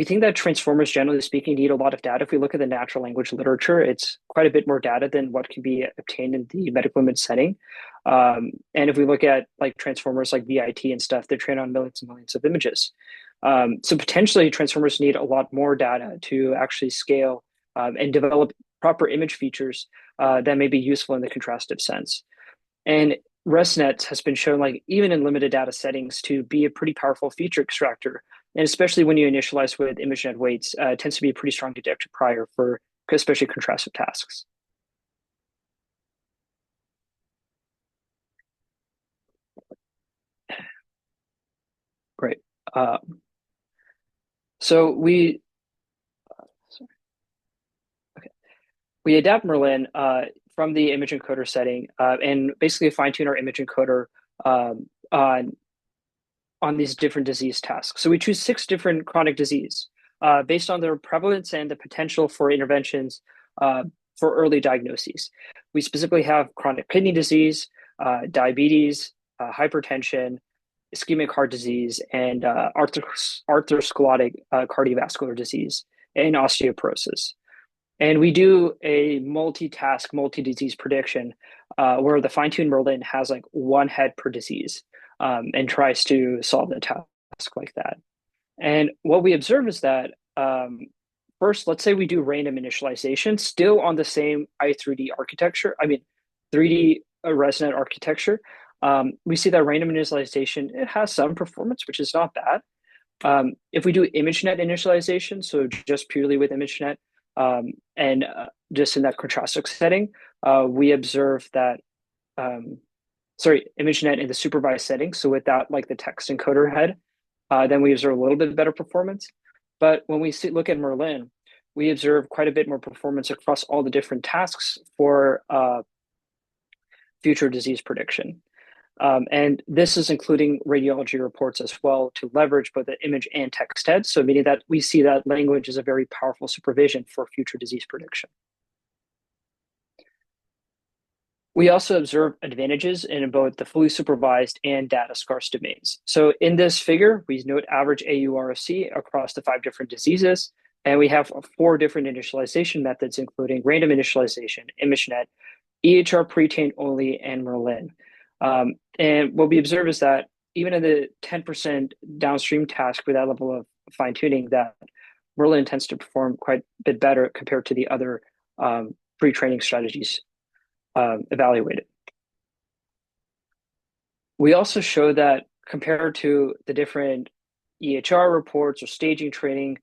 S2: think that transformers, generally speaking, need a lot of data. If we look at the natural language literature, it's quite a bit more data than what can be obtained in the medical image setting. And if we look at like transformers like VIT and stuff, they're trained on millions and millions of images. So potentially transformers need a lot more data to actually scale and develop proper image features that may be useful in the contrastive sense. And ResNet has been shown, like even in limited data settings, to be a pretty powerful feature extractor. And especially when you initialize with ImageNet weights, it tends to be a pretty strong detector prior for especially contrastive tasks. Great. So we adapt Merlin from the image encoder setting and basically fine-tune our image encoder on these different disease tasks. So we choose 6 different chronic disease based on their prevalence and the potential for interventions for early diagnoses. We specifically have chronic kidney disease, diabetes, hypertension, ischemic heart disease, and atherosclerotic cardiovascular disease, and osteoporosis. And we do a multitask, multi-disease prediction where the fine-tuned Merlin has like one head per disease and tries to solve the task like that. And what we observe is that first, let's say we do random initialization, still on the same I3D architecture, 3D ResNet architecture. We see that random initialization, it has some performance, which is not bad. If we do ImageNet initialization, so just purely with ImageNet, and just in that contrastic setting, we observe that, ImageNet in the supervised setting, so without like the text encoder head, then we observe a little bit better performance. But when we look at Merlin, we observe quite a bit more performance across all the different tasks for future disease prediction. And this is including radiology reports as well to leverage both the image and text heads. So meaning that we see that language is a very powerful supervision for future disease prediction. We also observe advantages in both the fully supervised and data scarce domains. So in this figure, we note average AURC across the 5 different diseases. And we have 4 different initialization methods, including random initialization, ImageNet, EHR pre-trained only, and Merlin. And what we observe is that even in the 10% downstream task with that level of fine tuning, that Merlin tends to perform quite a bit better compared to the other pre-training strategies evaluated. We also show that compared to the different EHR reports or staging training,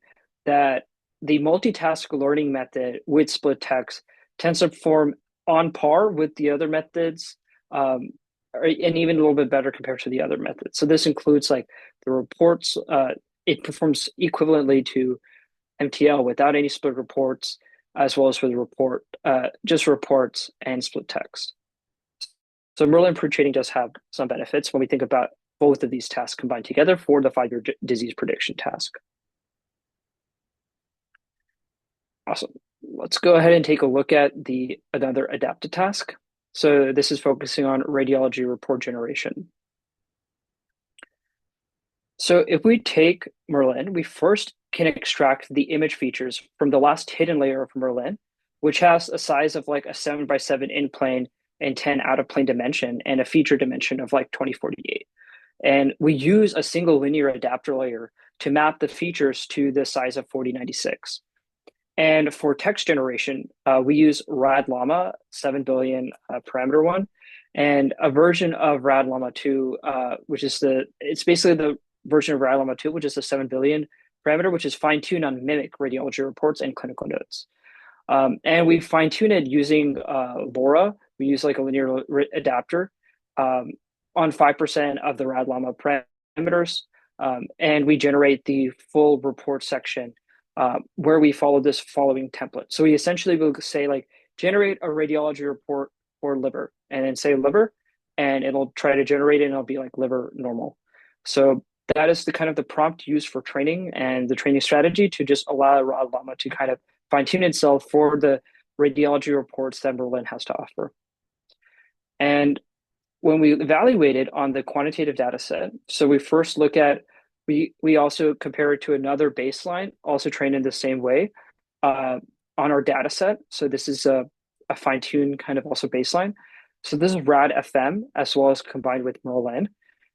S2: that the multitask learning method with split text tends to perform on par with the other methods, and even a little bit better compared to the other methods. So this includes like the reports, it performs equivalently to MTL without any split reports, as well as with the just reports and split text. So Merlin pre-training does have some benefits when we think about both of these tasks combined together for the 5-year disease prediction task. Awesome. Let's go ahead and take a look at another adapted task. So this is focusing on radiology report generation. So if we take Merlin, we first can extract the image features from the last hidden layer of Merlin, which has a size of like a 7x7 in plane and 10 out of plane dimension and a feature dimension of like 2048. And we use a single linear adapter layer to map the features to the size of 4096. And for text generation, we use RadLlama 7 billion parameter one, and a version of RadLlama 2, which is it's basically the version of RadLlama 2, which is the 7 billion parameter, which is fine-tuned on mimic radiology reports and clinical notes. And we fine-tune it using LoRa. We use like a linear adapter on 5% of the RadLlama parameters, and we generate the full report section where we follow this following template. So we essentially will say like, generate a radiology report for liver, and then say liver, and it'll try to generate it, and it'll be like liver normal. So that is the kind of the prompt used for training and the training strategy to just allow RadLlama to kind of fine-tune itself for the radiology reports that Merlin has to offer. And when we evaluate it on the quantitative data set, so we first look at, we also compare it to another baseline, also trained in the same way on our data set. So this is a fine-tuned kind of also baseline. So this is RAD-FM as well as combined with Merlin.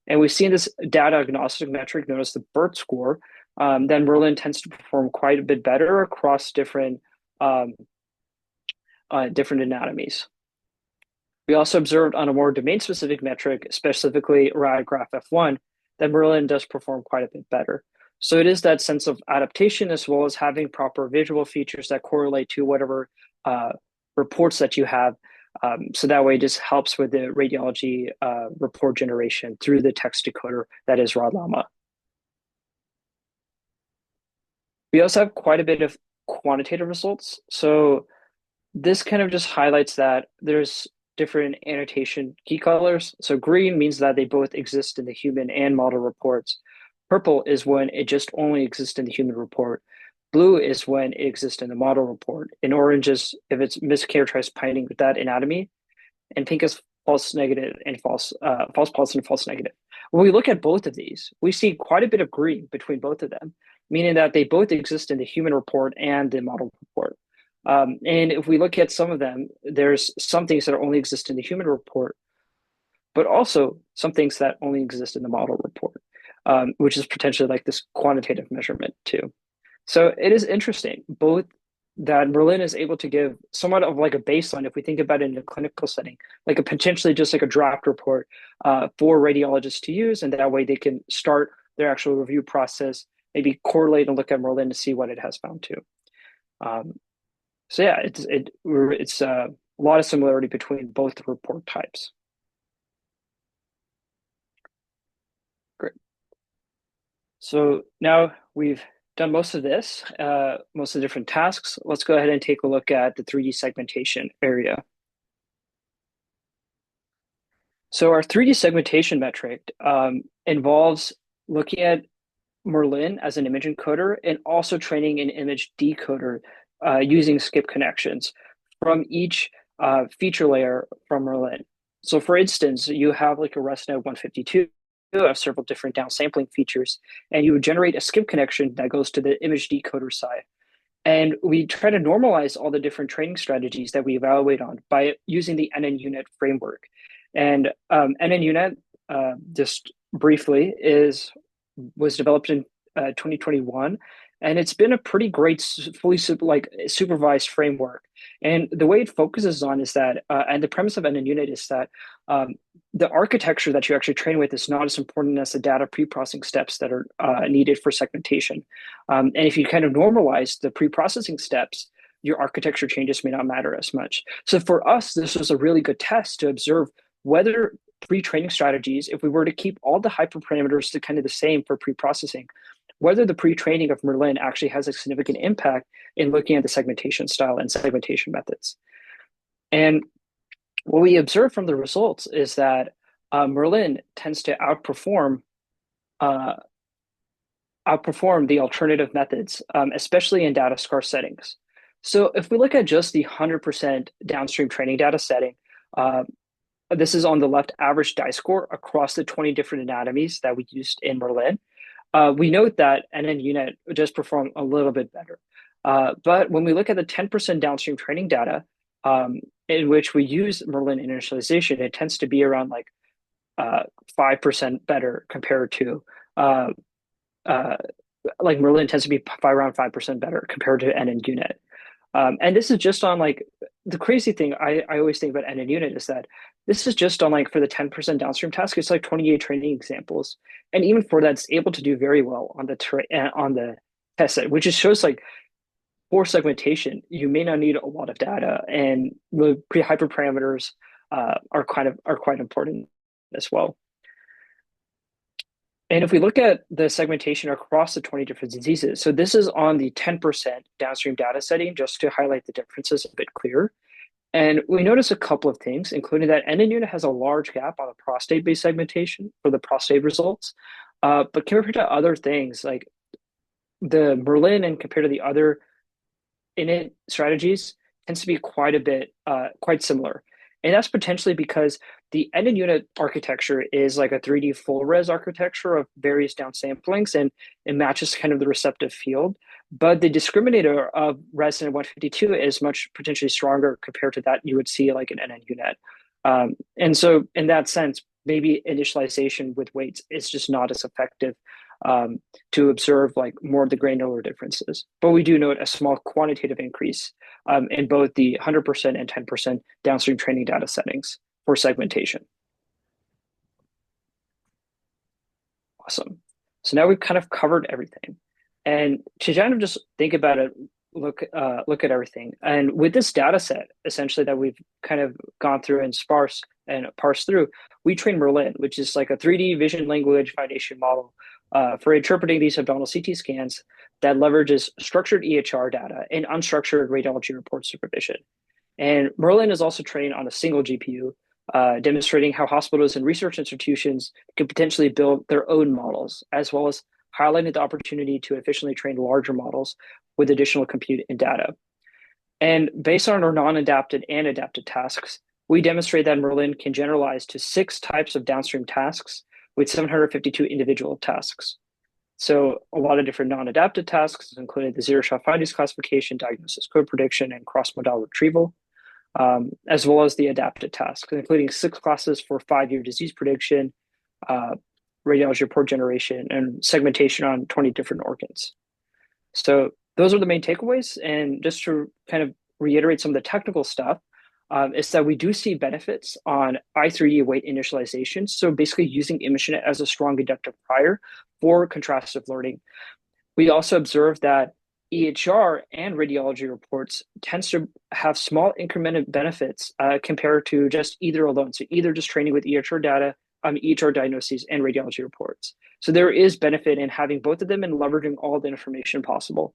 S2: And we've seen this data agnostic metric known as the BERT score, then Merlin tends to perform quite a bit better across different anatomies. We also observed on a more domain-specific metric, specifically RAD-Graph F1, that Merlin does perform quite a bit better. So it is that sense of adaptation as well as having proper visual features that correlate to whatever reports that you have. So that way it just helps with the radiology report generation through the text decoder that is RadLlama. We also have quite a bit of quantitative results. So this kind of just highlights that there's different annotation key colors. So green means that they both exist in the human and model reports. Purple is when it just only exists in the human report. Blue is when it exists in the model report. And orange is if it's mischaracterized binding with that anatomy. And pink is false negative and false positive and false negative. When we look at both of these, we see quite a bit of green between both of them, meaning that they both exist in the human report and the model report. And if we look at some of them, there's some things that only exist in the human report, but also some things that only exist in the model report, which is potentially like this quantitative measurement too. So it is interesting, both that Merlin is able to give somewhat of like a baseline, if we think about it in a clinical setting, like a potentially just like a draft report for radiologists to use, and that way they can start their actual review process, maybe correlate and look at Merlin to see what it has found too. So yeah, it's a lot of similarity between both the report types. Great. So now we've done most of this, most of the different tasks. Let's go ahead and take a look at the 3D segmentation area. So our 3D segmentation metric involves looking at Merlin as an image encoder and also training an image decoder using skip connections from each feature layer from Merlin. So for instance, you have like a ResNet 152 of several different downsampling features, and you would generate a skip connection that goes to the image decoder side. And we try to normalize all the different training strategies that we evaluate on by using the NN unit framework. And NNUNet, just briefly, was developed in 2021, and it's been a pretty great fully supervised framework. And the way it focuses on is that, and the premise of NNUnit is that the architecture that you actually train with is not as important as the data pre-processing steps that are needed for segmentation. And if you kind of normalize the pre-processing steps, your architecture changes may not matter as much. So for us, this was a really good test to observe whether pre-training strategies, if we were to keep all the hyperparameters to kind of the same for pre-processing, whether the pre-training of Merlin actually has a significant impact in looking at the segmentation style and segmentation methods. And what we observe from the results is that Merlin tends to outperform the alternative methods, especially in data scarce settings. So if we look at just the 100% downstream training data setting, this is on the left average DICE score across the 20 different anatomies that we used in Merlin. We note that NNUnit does perform a little bit better. But when we look at the 10% downstream training data, in which we use Merlin initialization, it tends to be around like 5% better compared to, like Merlin tends to be around 5% better compared to NNUnit. And this is just on like, the crazy thing I always think about NNUnit is that this is just on like, for the 10% downstream task, it's like 28 training examples. And even for that, it's able to do very well on the test set, which just shows like for segmentation, you may not need a lot of data, and the hyperparameters are quite important as well. And if we look at the segmentation across the 20 different diseases, so this is on the 10% downstream data setting, just to highlight the differences a bit clearer. And we notice a couple of things, including that NNUnit has a large gap on the prostate-based segmentation for the prostate results. But compared to other things, like the Merlin and compared to the other init strategies, tends to be quite similar. And that's potentially because the NNUnit architecture is like a 3D full res architecture of various downsamplings, and it matches kind of the receptive field. But the discriminator of res in 152 is much potentially stronger compared to that you would see like an NNUnit. And so in that sense, maybe initialization with weights is just not as effective to observe like more of the granular differences. But we do note a small quantitative increase in both the 100% and 10% downstream training data settings for segmentation. Awesome. So now we've kind of covered everything. And to kind of just think about it, look at everything. And with this data set, essentially, that we've kind of gone through and parsed through, we train Merlin, which is like a 3D vision language foundation model for interpreting these abdominal CT scans that leverages structured EHR data and unstructured radiology report supervision. And Merlin is also trained on a single GPU, demonstrating how hospitals and research institutions can potentially build their own models, as well as highlighting the opportunity to efficiently train larger models with additional compute and data. And based on our non-adapted and adapted tasks, we demonstrate that Merlin can generalize to 6 types of downstream tasks with 752 individual tasks. So a lot of different non-adapted tasks, including the zero-shot findings classification, diagnosis code prediction, and cross-modal retrieval, as well as the adapted tasks, including 6 classes for 5-year disease prediction, radiology report generation, and segmentation on 20 different organs. So those are the main takeaways. And just to kind of reiterate some of the technical stuff, is that we do see benefits on I3E weight initialization. So basically using ImageNet as a strong inductive prior for contrastive learning. We also observe that EHR and radiology reports tends to have small incremental benefits compared to just either alone. So either just training with EHR data, EHR diagnoses, and radiology reports. So there is benefit in having both of them and leveraging all the information possible.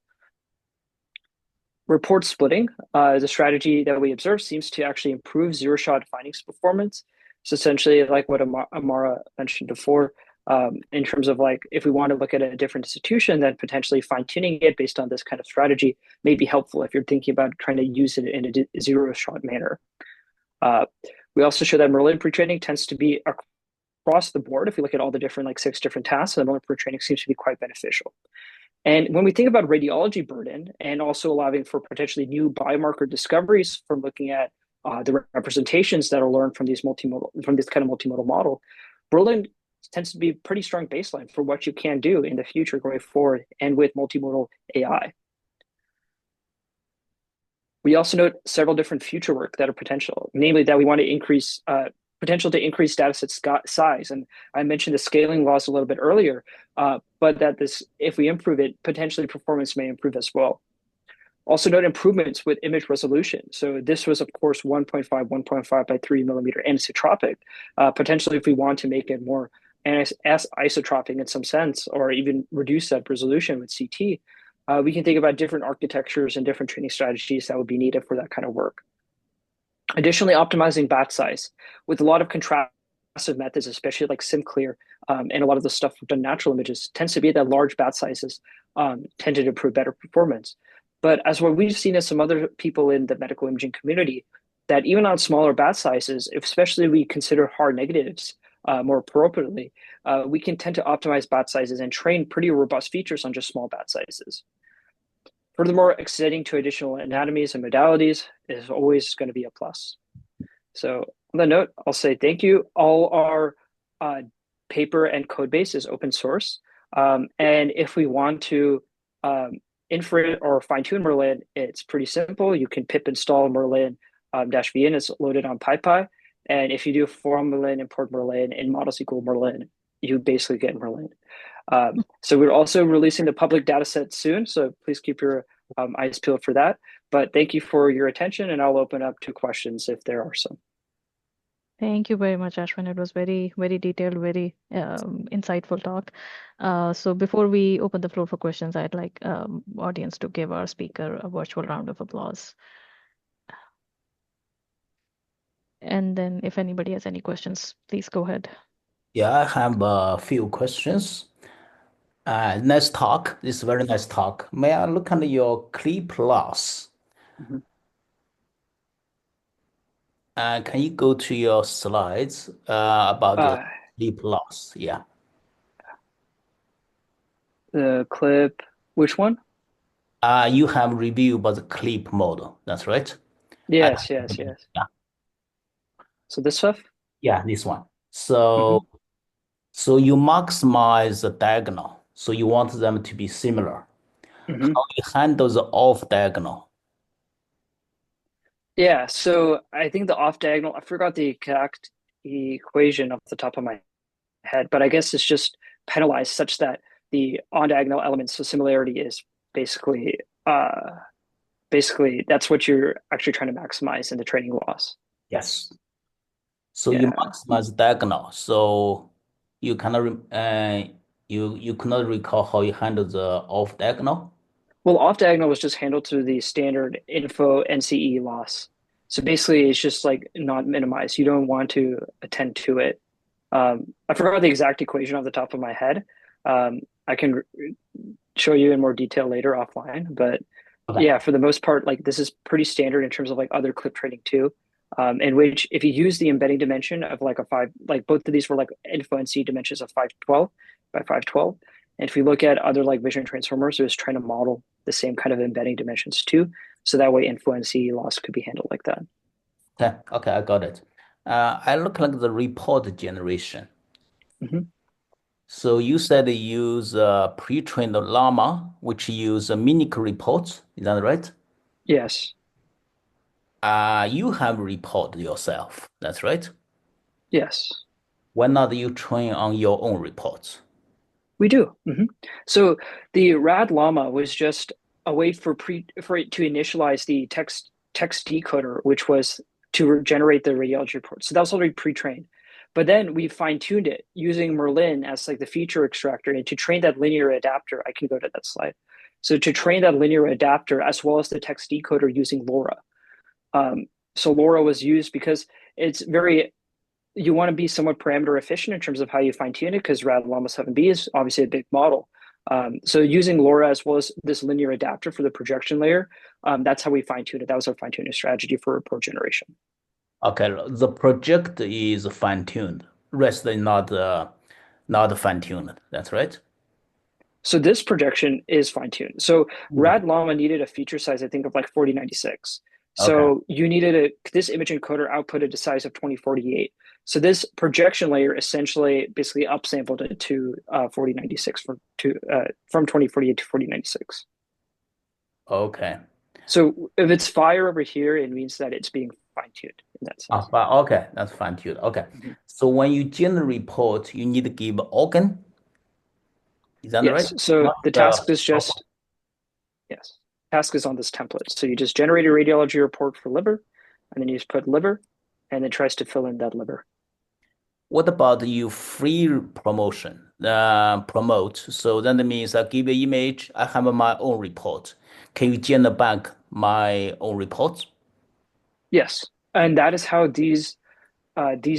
S2: Report splitting is a strategy that we observe seems to actually improve zero-shot findings performance. So essentially, like what Amara mentioned before, in terms of like, if we want to look at a different institution, then potentially fine-tuning it based on this kind of strategy may be helpful if you're thinking about trying to use it in a zero-shot manner. We also show that Merlin pre-training tends to be across the board. If we look at all the different, like 6 different tasks, the Merlin pre-training seems to be quite beneficial. And when we think about radiology burden and also allowing for potentially new biomarker discoveries from looking at the representations that are learned from this kind of multimodal model, Merlin tends to be a pretty strong baseline for what you can do in the future going forward and with multimodal AI. We also note several different future work that are potential, namely that we want to increase potential to increase dataset size. And I mentioned the scaling laws a little bit earlier, but that if we improve it, potentially performance may improve as well. Also note improvements with image resolution. So this was, of course, 1.5, 1.5 by 3 millimeter anisotropic. Potentially, if we want to make it more isotropic in some sense, or even reduce that resolution with CT, we can think about different architectures and different training strategies that would be needed for that kind of work. Additionally, optimizing batch size with a lot of contrastive methods, especially like SimClear, and a lot of the stuff done natural images tends to be that large batch sizes tend to improve better performance. But as what we've seen as some other people in the medical imaging community, that even on smaller batch sizes, especially if we consider hard negatives more appropriately, we can tend to optimize batch sizes and train pretty robust features on just small batch sizes. Furthermore, extending to additional anatomies and modalities is always going to be a plus. So on that note, I'll say thank you. All our paper and code base is open source. And if we want to infer or fine-tune Merlin, it's pretty simple. You can pip install Merlin -vn. It's loaded on PyPy. And if you do from Merlin, import Merlin, and models equal Merlin, you basically get Merlin. So we're also releasing the public data set soon, so please keep your eyes peeled for that. But thank you for your attention, and I'll open up to questions if there are some.
S1: Thank you very much, Ashwin. It was very, very detailed, very insightful talk. So before we open the floor for questions, I'd like audience to give our speaker a virtual round of applause. And then if anybody has any questions, please go ahead.
S3: Yeah, I have a few questions. Nice talk. This is a very nice talk. May I look at your clip loss?
S2: Mm-hmm.
S3: Can you go to your slides about the clip loss? Yeah.
S2: The clip, which one?
S3: You have reviewed about the clip model. That's right?
S2: Yes.
S3: Yeah.
S2: So this stuff?
S3: Yeah, this one. So, so you maximize the diagonal. So you want them to be similar.
S2: Mm-hmm.
S3: How you handle the off diagonal?
S2: Yeah, so I think the off diagonal, I forgot the exact equation off the top of my head, but I guess it's just penalized such that the on diagonal elements of similarity is basically that's what you're actually trying to maximize in the training loss.
S3: Yes. So you maximize diagonal. So you cannot you cannot recall how you handle the off diagonal?
S2: Well, off diagonal was just handled through the standard info NCE loss. So basically, it's just like not minimized. You don't want to attend to it. I forgot the exact equation off the top of my head. I can show you in more detail later offline. But yeah, for the most part, like this is pretty standard in terms of like other clip training too. In which if you use the embedding dimension of like a 5, like both of these were like info NCE dimensions of 512 by 512. And if we look at other like vision transformers, it was trying to model the same kind of embedding dimensions too. So that way info NCE loss could be handled like that.
S3: Okay, I got it. I look like the report generation. So you said you use pre-trained llama, which use mimic reports. Is that right?
S2: Yes.
S3: You have report yourself. That's right?
S2: Yes.
S3: Why not you train on your own reports?
S2: We do. So the rad llama was just a way for it to initialize the text decoder, which was to generate the radiology report. So that was already pre-trained. But then we fine-tuned it using Merlin as like the feature extractor, and to train that linear adapter, I can go to that slide. So to train that linear adapter as well as the text decoder using LoRa. So LoRa was used because it's you want to be somewhat parameter efficient in terms of how you fine tune it, because rad llama 7B is obviously a big model. So using LoRa as well as this linear adapter for the projection layer, that's how we fine tune it. That was our fine tuning strategy for report generation.
S3: Okay, the project is fine-tuned, rest is not fine-tuned. That's right?
S2: So this projection is fine-tuned. So rad llama needed a feature size, I think, of like 4096. So you needed this image encoder outputted to size of 2048. So this projection layer essentially basically upsampled it to 4096 from 2048 to 4096.
S3: Okay.
S2: So if it's fire over here, it means that it's being fine-tuned in that sense.
S3: But okay, that's fine-tuned. Okay. So when you generate report, you need to give organ. Is that right?
S2: Yes. So
S3: Not
S2: the task is just yes. Task is on this template. So you just generate a radiology report for liver, and then you just put liver, and it tries to fill in that liver.
S3: What about you free promotion? Promote. So that means I give an image, I have my own report. Can you generate back my own reports?
S2: Yes, and that is how these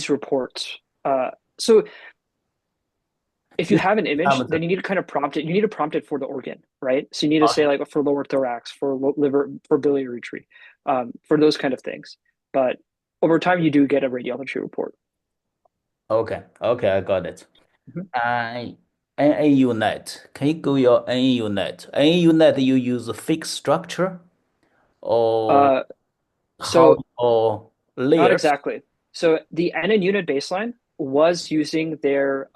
S2: reports. So if you
S3: You
S2: have an image,
S3: have
S2: then you need to kind of prompt it. You need to prompt it for the organ, right? So you need to
S3: okay.
S2: say like for lower thorax, for liver, for biliary tree, for those kind of things. But over time, you do get a radiology report.
S3: Okay, I got it.
S2: Mhm.
S3: NAUnet. Can you go your NAUnet? NAUnet you use a fixed structure or
S2: Uh,
S3: how
S2: so
S3: or
S2: not
S3: layers?
S2: exactly. So the NN unit baseline was using their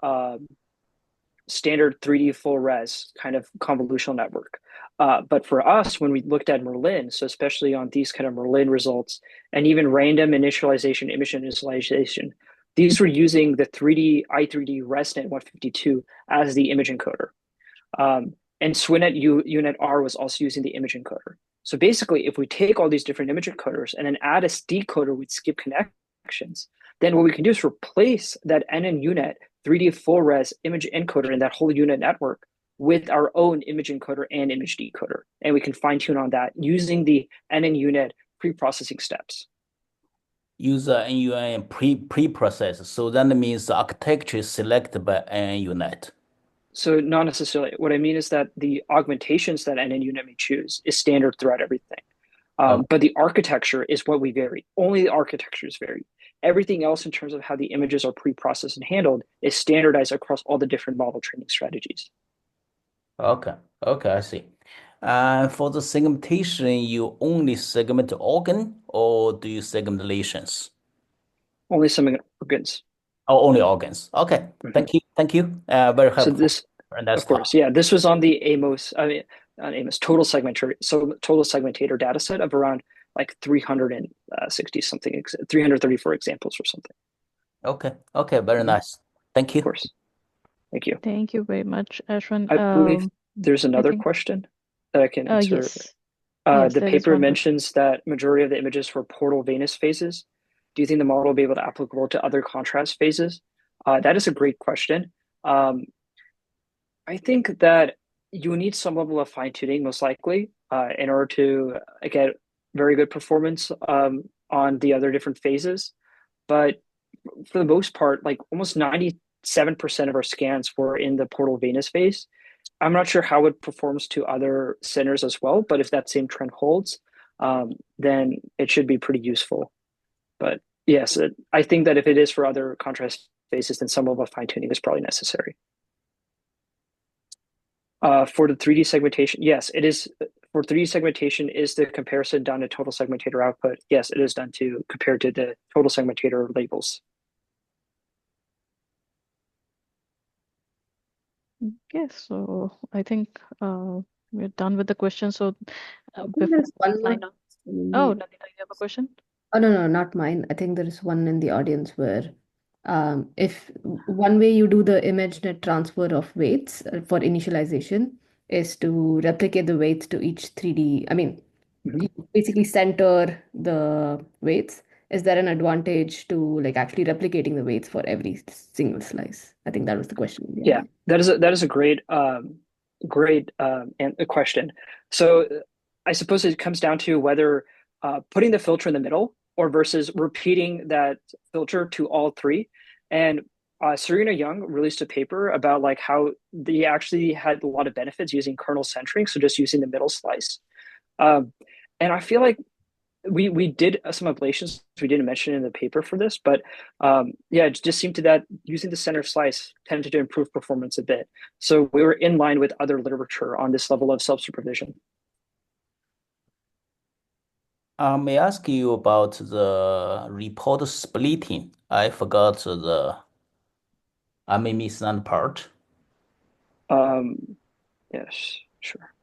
S2: standard 3D full res kind of convolutional network. But for us, when we looked at Merlin, so especially on these kind of Merlin results and even random initialization, image initialization, these were using the 3D i3D ResNet 152 as the image encoder. And SWINET UNet R was also using the image encoder. So basically, if we take all these different image encoders and then add a decoder with skip connections, then what we can do is replace that NN UNet 3D full res image encoder in that whole unit network with our own image encoder and image decoder. And we can fine tune on that using the NN UNet pre-processing steps.
S3: Use NUN pre-process. So that means the architecture is selected by NUNet.
S2: So not necessarily. What I mean is that the augmentations that NN UNet may choose is standard throughout everything. But the architecture is what we vary. Only the architectures vary. Everything else in terms of how the images are pre-processed and handled is standardized across all the different model training strategies.
S3: Okay, I see. For the segmentation, you only segment organ or do you segment lesions?
S2: Only some organs.
S3: Oh, only organs. Okay,
S2: Mm-hmm.
S3: Thank you. Very
S2: So
S3: helpful.
S2: this, of course, yeah, this was on the AMOS, I mean, not AMOS, TotalSegmentator data set of around like 360 something, 334 examples or something.
S3: Okay, very nice. Thank
S2: Of
S3: you.
S2: course. Thank you.
S1: Thank you very much, Ashwin.
S2: I believe there's
S1: I
S2: another
S1: think,
S2: question that I can answer.
S1: yes. Yes,
S2: The
S1: there is
S2: paper
S1: one more.
S2: mentions that majority of the images were portal venous phases. Do you think the model will be able to applicable to other contrast phases? That is a great question. I think that you need some level of fine tuning, most likely, in order to get very good performance on the other different phases. But for the most part, like almost 97% of our scans were in the portal venous phase. I'm not sure how it performs to other centers as well, but if that same trend holds, then it should be pretty useful. But yes, I think that if it is for other contrast phases, then some level of fine tuning is probably necessary. For the 3D segmentation, yes, it is. For 3D segmentation, is the comparison done to TotalSegmentator output? Yes, it is done to compared to the TotalSegmentator labels.
S1: Yes, so I think we're done with the question. So
S5: I think
S1: before
S5: there's
S1: we
S5: one more.
S1: sign off, oh, Nandita, you have a question?
S5: Oh, no, not mine. I think there is one in the audience where if one way you do the ImageNet transfer of weights for initialization is to replicate the weights to each 3D. I mean,
S2: Mhm.
S5: you basically center the weights. Is there an advantage to like actually replicating the weights for every single slice? I think that was the question in the
S2: Yeah,
S5: audience.
S2: that is a great question. So I suppose it comes down to whether putting the filter in the middle or versus repeating that filter to all three. And Serena Young released a paper about like how they actually had a lot of benefits using kernel centering, so just using the middle slice. Um, and I feel like we did some ablations we didn't mention in the paper for this, but yeah, it just seemed to that using the center slice tended to improve performance a bit. So we were in line with other literature on this level of self-supervision.
S3: May I ask you about the report splitting? I forgot I may miss that part.
S2: Yes, sure.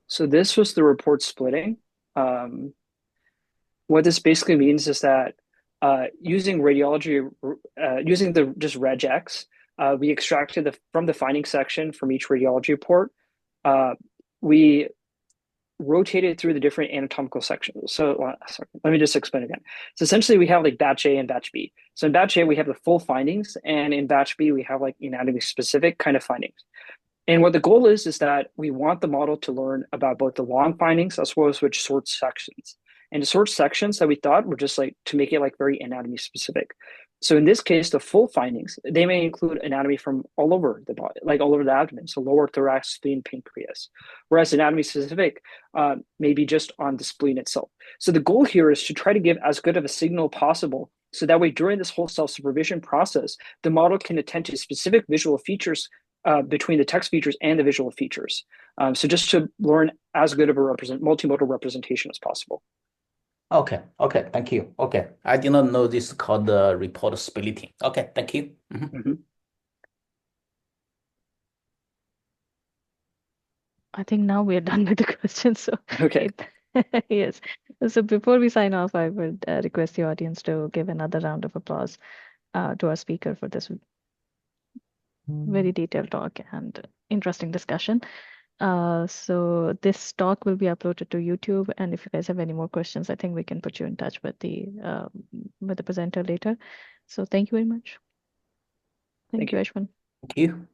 S2: So this was the report splitting. What this basically means is that using radiology, using the just regex, we extracted from the finding section from each radiology report. We rotated through the different anatomical sections. So sorry, let me just explain again. So essentially we have like batch A and batch B. So in batch A, we have the full findings, and in batch B, we have like anatomy specific kind of findings. And what the goal is that we want the model to learn about both the long findings as well as which sort sections. And the sort sections that we thought were just like to make it like very anatomy specific. So in this case, the full findings, they may include anatomy from all over the body, like all over the abdomen, so lower thorax, spleen, pancreas. Whereas anatomy specific may be just on the spleen itself. So the goal here is to try to give as good of a signal possible, so that way during this whole self-supervision process, the model can attend to specific visual features between the text features and the visual features. So just to learn as good of a multimodal representation as possible.
S3: Okay, thank you. Okay, I did not know this is called the report splitting. Okay, thank you.
S1: I think now we are done with the questions. So
S2: okay.
S1: Yes. So before we sign off, I would request the audience to give another round of applause to our speaker for this very detailed talk and interesting discussion. So this talk will be uploaded to YouTube, and if you guys have any more questions, I think we can put you in touch with the presenter later. So thank you very much. Thank you, Ashwin.
S3: Thank you.